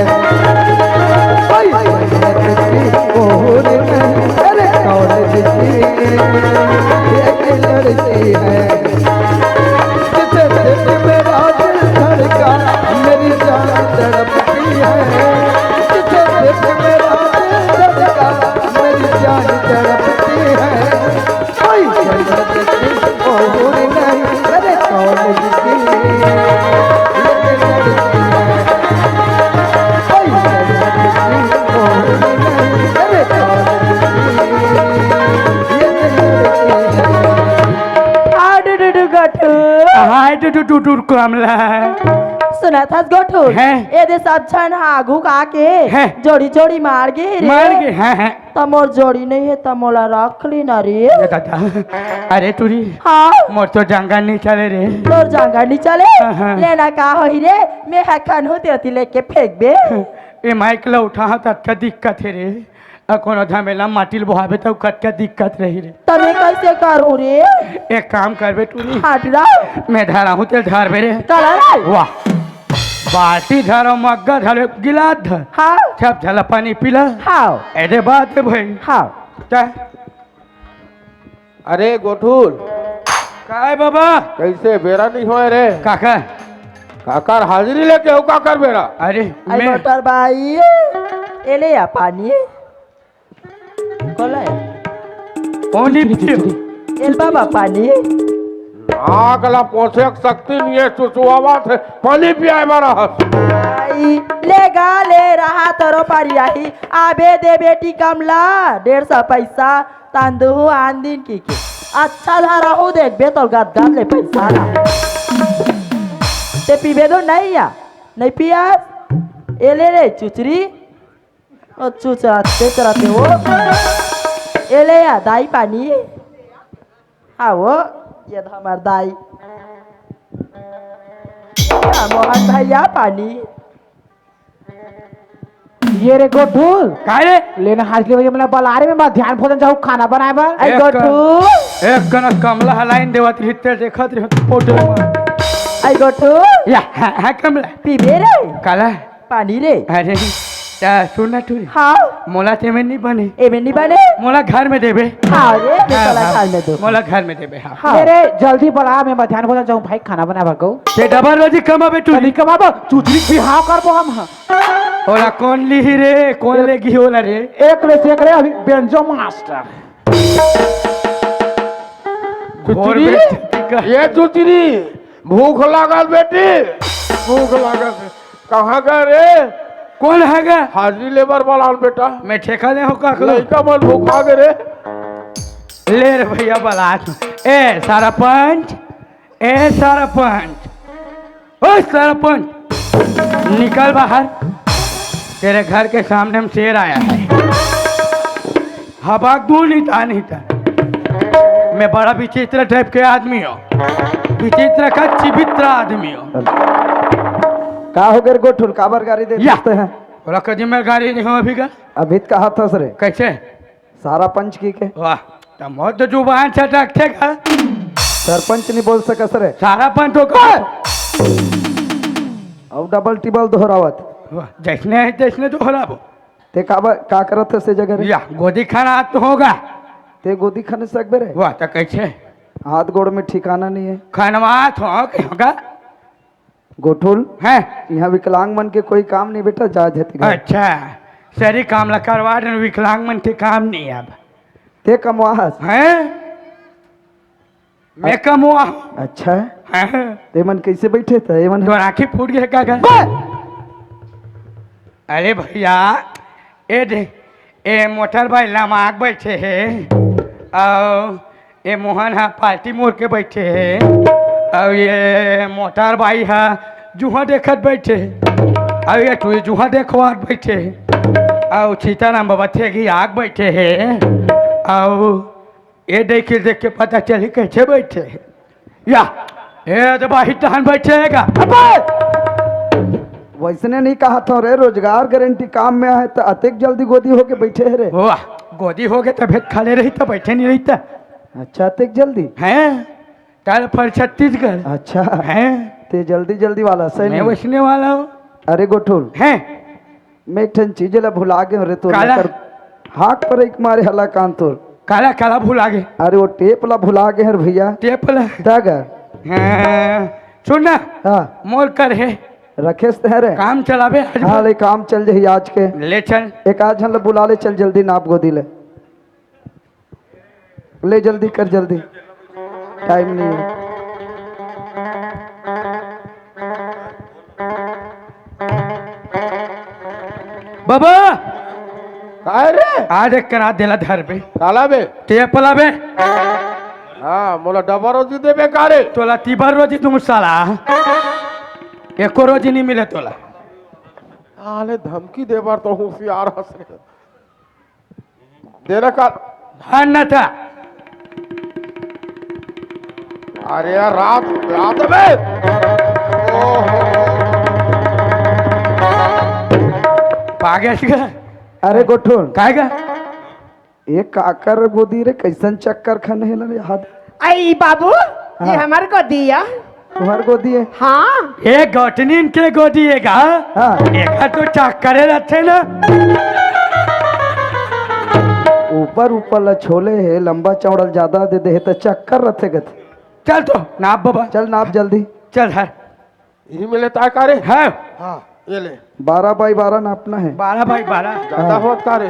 कोई जन्नत की ओर नहीं अरे कौन की ये लड़की है जिसे देख मेरा दिल धड़का मेरी जान तड़पती है जिसे देख मेरा दिल धड़का मेरी जान तड़पती है कोई जन्नत की ओर नहीं अरे कौन की ये लड़की है कोई जन्नत की ओर नहीं अरे कौन की ये लड़की है गोठू हाय टू कमला सुना था गोठू हैं? ए दे सब छन आगू का के हैं? जोड़ी जोड़ी मार गे रे मार गए हैं तमोर जोड़ी नहीं है तमोला रख ली ना रे ये दादा अरे तुरी हाँ मोर तो जंगल नहीं चले रे तोर जांगा नहीं चले हाँ। लेना का हो ही रे मैं हखन होते होती लेके फेंक बे ये माइक ला उठा तब का दिक्कत है रे कोनो झमेला माटिल बोहाबे तो कट का दिक्कत रही रे तने कैसे करूं रे एक काम करबे तुरी हाटरा मैं धरा हूँ तेल धर बे रे चला रे वाह बाल्टी धरो मग्गा धरो गिलास धर हाँ सब झला पानी पिला हाँ ऐसे बात है भाई हाँ क्या अरे गोठूल काय बाबा कैसे बेरा नहीं होए रे काका काकर हाजिरी लेके हो काकर बेरा अरे आई मैं मोटर भाई एले या पानी कोला पानी एल बाबा पानी आगला पहुंचे शक्ति नहीं है चुचुआवा थे पानी पिया मारा आई ले रहा तरो पारी आई आबे दे बेटी कमला 150 पैसा तांदू आन दिन की के अच्छा धारा हो देख बे तो गाद गाद ले पैसा ना ते पीबे दो नहीं या नहीं पिया एले रे चुचरी ओ चुचराते चराते हो एले या दाई पानी हाँ वो ये तो हमार दाई मोहन भैया पानी ये रे गोठूल काय रे लेना हाजले वजह मला बलारे में मैं ध्यान भोजन जाऊँ खाना बनाए बा आई एक गोठू एक कना कमला हलाइन देवत रिते देखत रह फोटो आई गोठू या है कमला पीबे रे काला पानी रे अरे क्या सुनना तू हाँ मोला तेमें नहीं बने एमे नहीं बने मोला घर में देबे हाँ रे मैं हाँ, चला हाँ, खाल में दो मोला घर में देबे हाँ हाँ मेरे जल्दी बला मैं मध्याह्न भोजन जाऊँ भाई खाना बनाए भागो ते डबल रोजी कमाबे तू तनी कमाबो चुचरी बिहाव करबो हम ओला कौन ली रे कौन लेगी होला रे एक ले से एक रे अभी बेंजो मास्टर और चुचरी बेटी का- ये चुचरी भूख लागल बेटी भूख लागल कहाँ गए रे कौन हैगा हाजिरी लेबर वाला बेटा मैं ठेका दे हो का लड़का मन भूखा गए रे ले रे भैया बलाच ए सरपंच ए सरपंच ओ ओए सरपंच निकल बाहर, तेरे घर के सामने में शेर आया है। हवा दूर नहीं था। मैं बड़ा विचित्र टाइप के आदमी हूँ, विचित्र का चिवित्र आदमी हूँ। का हो गए गोठुल काबर गाड़ी दे या। सकते हैं? बोला कभी मैं गाड़ी नहीं हूँ अभी का। अभी कहा था सरे कैसे? सारा पंच की के वाह, तो बहुत जुबान छटकते का। सरपंच नहीं बोल सका सरे सारा पंच तो का अब डबल टिबल दोहरावत। वाह, जैसने है तैसने तो हो ते काबर का करत है से जगह रे? या गोदी खाना तो होगा। ते गोदी खाने सकबे रे? वाह, तो कैसे हाथ गोड़ में ठिकाना नहीं है। खनवात हो होगा गोठुल है? यहाँ विकलांग मन के कोई काम नहीं बेटा, जा जाती घर। अच्छा, शरी काम ला करवा रहे, विकलांग मन के काम नहीं है अब ते कमवाहस हैं। मैं कमुआ अच्छा है। हैं। ते मन कैसे बैठे थे ये मन? तो आँखें फूट गए क्या कर? अरे भैया, ए दे ए मोटर भाई लमाक बैठे है और ये मोहन हा पार्टी मोड़ के बैठे है और ये मोटर भाई हा जुहा देखत बैठे और ये तू जुहा देखवा बैठे और सीताराम बाबा थे कि आग बैठे है और ये देख के पता चले कैसे बैठे है। या ये तो बाही टहन बैठेगा। वैसने नहीं कहा था रे, रोजगार गारंटी काम में है तो अतिक जल्दी गोदी होके बैठे है रे। वाह, गोदी हो गए तबियत खाले रही तो बैठे नहीं रही था अच्छा अतिक जल्दी हैं। कल पर छत्तीसगढ़ अच्छा हैं। ते जल्दी जल्दी वाला सही मैं नहीं। वैसने वाला हूँ अरे गोठुल हैं। मैं एक ठन चीज ला भुला गए रे तो काला? हाथ पर एक मारे हला कान तोर। काला काला भूल आगे अरे वो टेप ला भुला गए हैं भैया। टेप ला। दागा हाँ, सुन ना हाँ मोल कर है रखे है रे। काम चलावे आज हाँ ले काम चल जाही आज के। ले चल। एक आज हम बुला ले, चल जल्दी नाप गोदी ले जल्दी कर जल्दी, टाइम नहीं है। बाबा काय रे आज एक करा दिला धर पे काला बे टेप ला बे हाँ मोला डबा रोजी देबे का रे? तोला तीबार रोजी तुम साला एको रोजी नहीं मिले तोला। आले धमकी देबार तो होशियार हंस रे। देना का? हाँ न था अरे यार रात रात बे पागे अरे गोठुल काहेगा ये काकर गोदी रे, कैसन चक्कर खन है रे हाथ? आई बाबू ये हमारे को दिया। तुम्हार गोदी है? हाँ ये गोटनी के गोदी है का? हाँ एक तो चक्करे रहते ना। ऊपर ऊपर ला छोले है, लंबा चौड़ा ज्यादा दे दे तो चक्कर रथे गथे। चल तो नाप बाबा चल नाप जल्दी। चल है यही मिले ता का रे? है हाँ ये ले 12 बाई 12 नापना है। 12 बाई 12 ज्यादा होत का रे?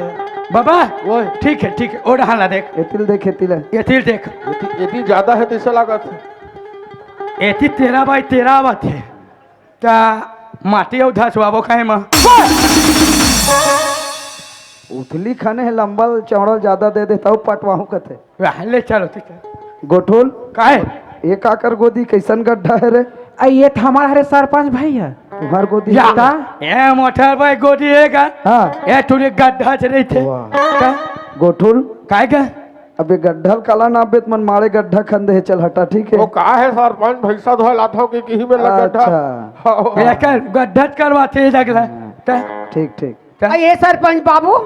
बाबा वो ठीक है और हाला देख एतिल देख एतिल है। ये तीर देख यदि ज्यादा है तो ऐसा लागत है। एती 13 बाई 13 बात है क्या माटी और धसवाबो काहे मां उथली खाने है, लंबा चौड़ा ज्यादा दे देता हूँ पटवाहू कथे। ले चलो ठीक है। गोठुल काहे ये काकर गोदी कैसन गड्ढा है रे? ये तो हमारा हरे सरपंच भैया। तुम्हार गोदी या है? ये मोटर बाई गोदी है का? हाँ ये तूने गड्ढा चले थे वाह। का? गोठुल काहे का? अबे गड्ढा काला नापेत मन मारे गड्ढा खंदे है, चल हटा ठीक वो है। का है सरपंच भैसा धोल लाथो के कहीं में लगा था। अच्छा ये कर गड्ढा करवाते हैं लगला का? ठीक ठीक। का? ये सरपंच बाबू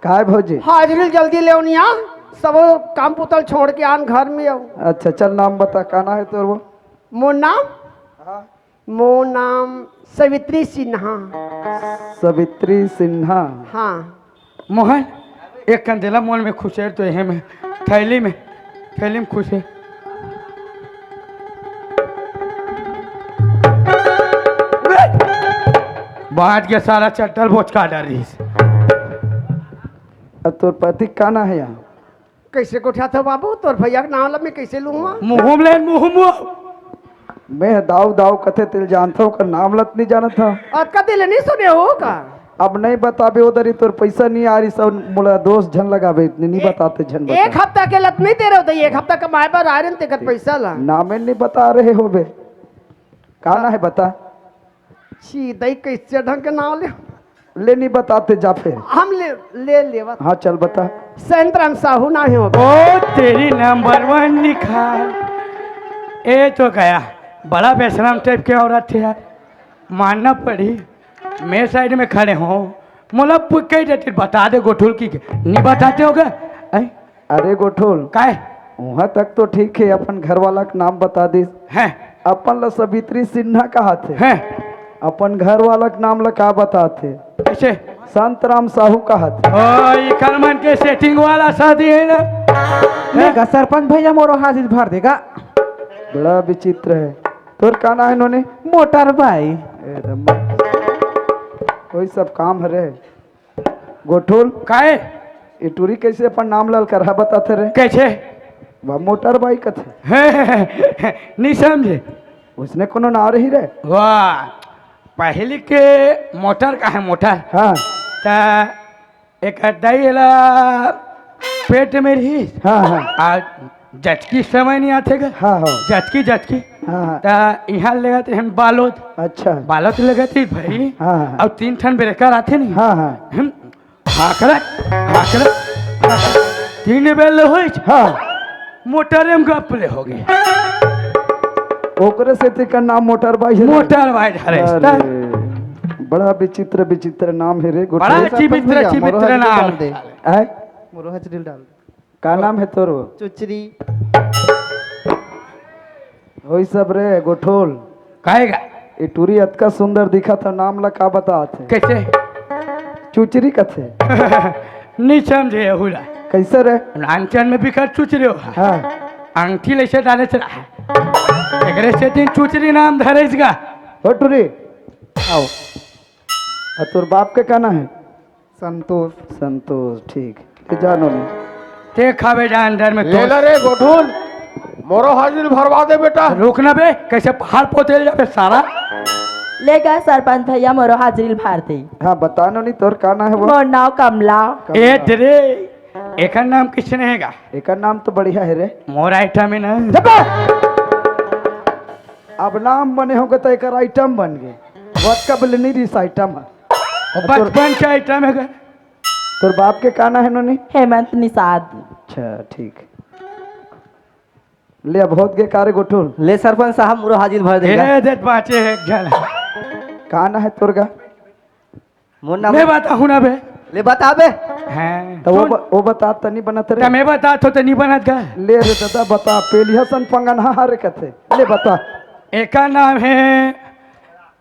काय भौजी? हाजिरी जल्दी ले उनिया, सब काम पुतल छोड़ के आन घर में आओ। अच्छा चल नाम बता, काना है तोर वो? मोर नाम मोर नाम सवित्री सिन्हा। सवित्री सिन्हा। हाँ मोहन एक कंदेला मोल में खुश है तो यही में थैली में खुश है। बांट के सारा चट्टल बोझ का डर रही है। अब तोर पति काना है यहाँ? कैसे कोठा था बाबू, तोर भैया के नाम ला मैं कैसे लूंगा? मुँह ले मुँह मैं दाव दाव कथे तिल जानता हूँ, का नाम लत नहीं जाना था। आपका दिल नहीं सुने हो का? अब नहीं बताबे उधर ही तोर पैसा नहीं आ रही, सब मोला दोस्त झन लगाबे, इतने नहीं बताते झन एक बता। हफ्ता के लत नहीं दे रहे हो, एक हफ्ता कमाए पर आ रहे तेकर पैसा ला। नामे नहीं बता रहे हो बे, काना है बता। सीधे कैसे ढंग के नाम ले ले नहीं बताते जा फिर। हम ले लेवा हाँ चल बता। संतराम साहू ना हो ओ तेरी नंबर 1 निखार। ए तो गया बड़ा बेशरम टाइप के औरत थे यार, मानना पड़ी। मैं साइड में खड़े हो मोला कई देते बता दे गोठुल की नहीं बताते होगा। अरे गोठोल काय वहाँ तक तो ठीक है, अपन घर वाला का नाम बता दी। है अपन ला सवित्री सिन्हा कहा थे, है अपन घर वाला का नाम ला का बताते? कैसे संतराम साहू कहा थे। ओ ये कलमन के सेटिंग वाला शादी है ना। लेगा सरपंच भैया मोरो हाजिर भर देगा। बड़ा विचित्र है। तोर का ना है इन्होंने? मोटर भाई कोई सब काम रे। गोठोल काय ये टूरी कैसे अपन नाम लाल कर बताते रे? कैसे वह मोटर बाइक थे, नहीं समझे उसने कोनो ना रही रे। वाह पहले के मोटर का है मोटर हाँ ता एक दईला पेट में रही हाँ हाँ आ जचकी समय नहीं आते गा। हाँ हाँ जचकी हाँ हाँ ता यहाँ ले गए हम बालोद अच्छा बालोद ले गए थे भाई। हाँ हाँ और 3 ठन ब्रेकर आते नहीं। हाँ हाँ हम हाकड़ा 3 बेल हो हाँ मोटर में गपले हो गए। ओकरे से तेकर नाम मोटर बाइक है रे। मोटर वाइड अरे, हरे बड़ा विचित्र विचित्र नाम है रे। बड़ा चिबित्र नाम है। है मोरो हजरिल डाल का नाम है तोर? चुचरी वही सब रे गोठोल। कहेगा ये टूरी अतका सुंदर दिखा था, नाम ला का बताते? कैसे चुचरी कथे नहीं समझे हुला कैसे रे? लांचन में बिखर चुच रहे हो हाँ अंगठी ले से डाले चला एकरे से 3 चुचरी नाम धरेगा। हो टूरी आओ। तोर बाप के कहना है? संतोष संतोष। ठीक है जानो नहीं। ते खावे जा अंदर में ले रे गोठुल मोरो हाजिर भरवा दे बेटा। रुकना बे कैसे पहाड़ पोते जाबे सारा। लेगा सरपंच भैया मोरो हाजिरी भर दे। हाँ बतानो नहीं तोर कहना है वो? मोर नाव कमला। ए दरे एक नाम किसने हैगा? एक नाम तो बढ़िया है रे। मोर आइटम है ना। अब नाम बने होगा तो एक आइटम बन गए। वत का बोले नहीं रिस आइटम है। और बचपन का आइटम है। तोर बाप के कहना है इन्होंने? हेमंत निषाद। अच्छा ठीक। ले अब होत गए कारे गोठुल। ले सरपंच साहब मोरो हाजिर भर देगा। ए देत बाचे एक जन कहना है तोर का? मोर नाम मैं बता हूं ना बे। ले बताबे। हैं तो वो बता तनी बनत रे। तो मैं बता तो नहीं बनत गा। ले रे दादा बता। पेलिया सन पंगन हारे कथे ले बता। एक नाम है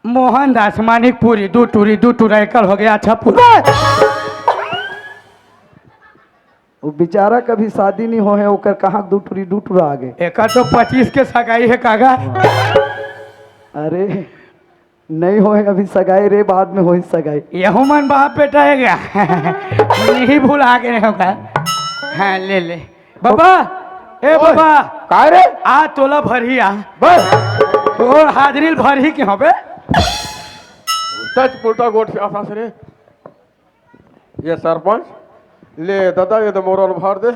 मोहनदास मानिकपुरी। 2 टूरा एकल हो गया। अच्छा पूरा वो बेचारा कभी शादी नहीं हो है ओकर कहाँ 2 टूरा आ गए। एक तो 25 के सगाई है कागा। अरे नहीं हो है अभी सगाई रे, बाद में हो सगाई। यहू मन बाप बेटा है क्या? नहीं भूल आ गए होगा। हाँ ले ले बाबा। ए बाबा काय रे आ तोला भरी आ बस तोर हाजरिल भरी के होबे। टच पुलटा गोट से आसा से रे। ये सरपंच ले दादा ये तो मोर भर दे।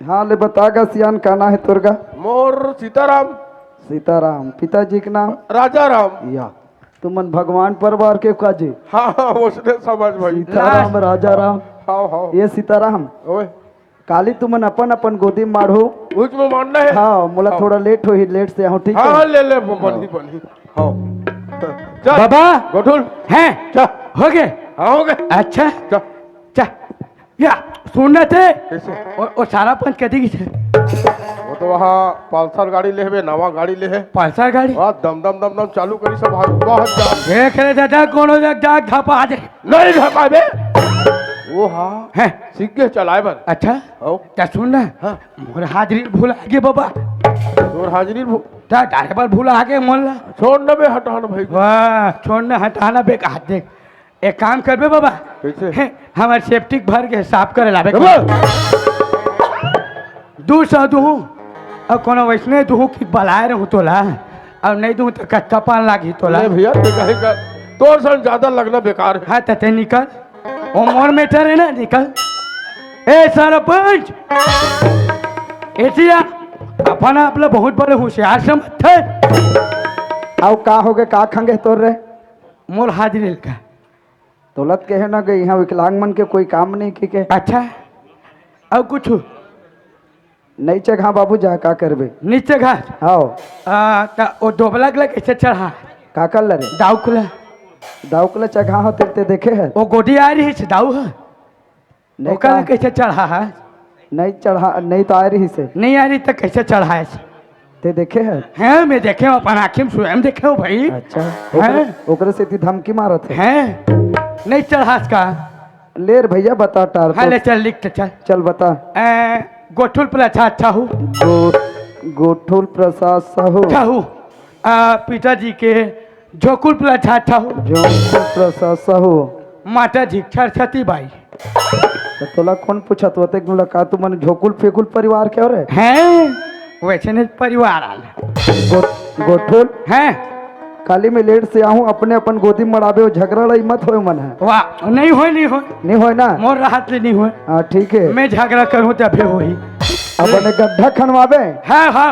हाँ ले बतागा सियान कहना है तोर का? मोर सीताराम। सीताराम। पिताजी के नाम? राजा राम। या तुमन भगवान परिवार के काजी? हाँ हाँ उसने समझ भाई। सीताराम राजा राम। हाँ हाँ ये सीताराम ओए काली तुमन अपन अपन गोदी में माढ़ो। उच में मानना है। हाँ मोला थोड़ा लेट हो ही लेट से आऊँ ठीक हाँ है? ले बनी हाँ चल बाबा गोठुल हैं चल हो गए। हाँ हो गए अच्छा चल चा या सुनने थे कैसे और सारा पंच कदी की थे। वो तो वहाँ पल्सर गाड़ी ले है नवा गाड़ी ले है। पल्सर गाड़ी वहाँ दम दम दम दम चालू करी सब बहुत जा देख रहे दादा कोनो जाग धपा दे नहीं धपा बे। वो हाँ हैं सीख के चलाए बर। अच्छा हो क्या सुन ना हाँ मोर हाजरी भूल आगे बाबा। तोर हाजिरी ता ड्राइवर भूल आगे मोल्ला। छोड़ न बे हटाना भाई। वाह छोड़ना हटाना बेकार। देख एक काम करबे बाबा। कैसे हमारे सेप्टिक भर के साफ करे लाबे। अब 200 दूँ और कोनो वैसने दूँ कि बलाए रहूँ तोला और नहीं दूँ तो कच्चा पान लागी तोला। ले भैया ते कहे का तोर सन ज्यादा लगना बेकार है। हाँ तते निकल वो मोर मेटर है ना निकल। ए सरपंच एसिया अपन आपला बहुत बड़े होशियार समझते। आओ का हो गए का खंगे तोर रे? मोर हाजिर का दौलत के है ना कि यहाँ विकलांग मन के कोई काम नहीं की के अच्छा और कुछ नहीं जगह बाबू जा का करबे नीचे घास आओ वो डोबला के कैसे चढ़ा का कर रे दाऊ खुला दाउकला जगह होते ते देखे है वो गोदी आ रही है दाऊ है नहीं ओकरा का- कैसे चढ़ा है नहीं चढ़ा नहीं तो आ रही से नहीं आ रही तो कैसे चढ़ा है ते देखे है हैं मैं देखे हूँ अपन आँखी में स्वयं देखे हूँ भाई अच्छा हैं? ओकरे से इतनी धमकी मारत है हैं नहीं चढ़ा का लेर भैया बता टार हाँ ले चल लिख तो चल चल बता गोठुल पर अच्छा हूँ गोठुल प्रसाद साहू अच्छा हूँ पिताजी के झोकुल पर अच्छा हूँ जोनपुर प्रसाद साहू माता जी सरस्वती बाई तो तोला कौन पूछत होते का तू मन झोकुल फेकुल परिवार के और हैं वैसे नहीं परिवार आला गोठुल हैं काली में लेट से आऊं अपने अपन गोदी में मड़ाबे झगड़ा लई मत होए मन है वाह नहीं हो नहीं होए ना मोर राहत ले नहीं हो हाँ ठीक है मैं झगड़ा करूँ तभी होई अपने गड्ढा खनवाबे हाँ हाँ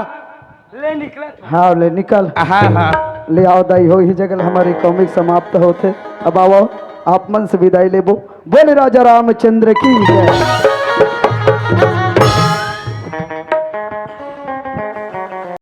ले निकला हाँ ले निकल हाँ हाँ ले आओ दाई हो ही जगल हमारी कॉमिक समाप्त होते अब आओ आप मन से विदाई लेबो बोले राजा रामचंद्र की जय।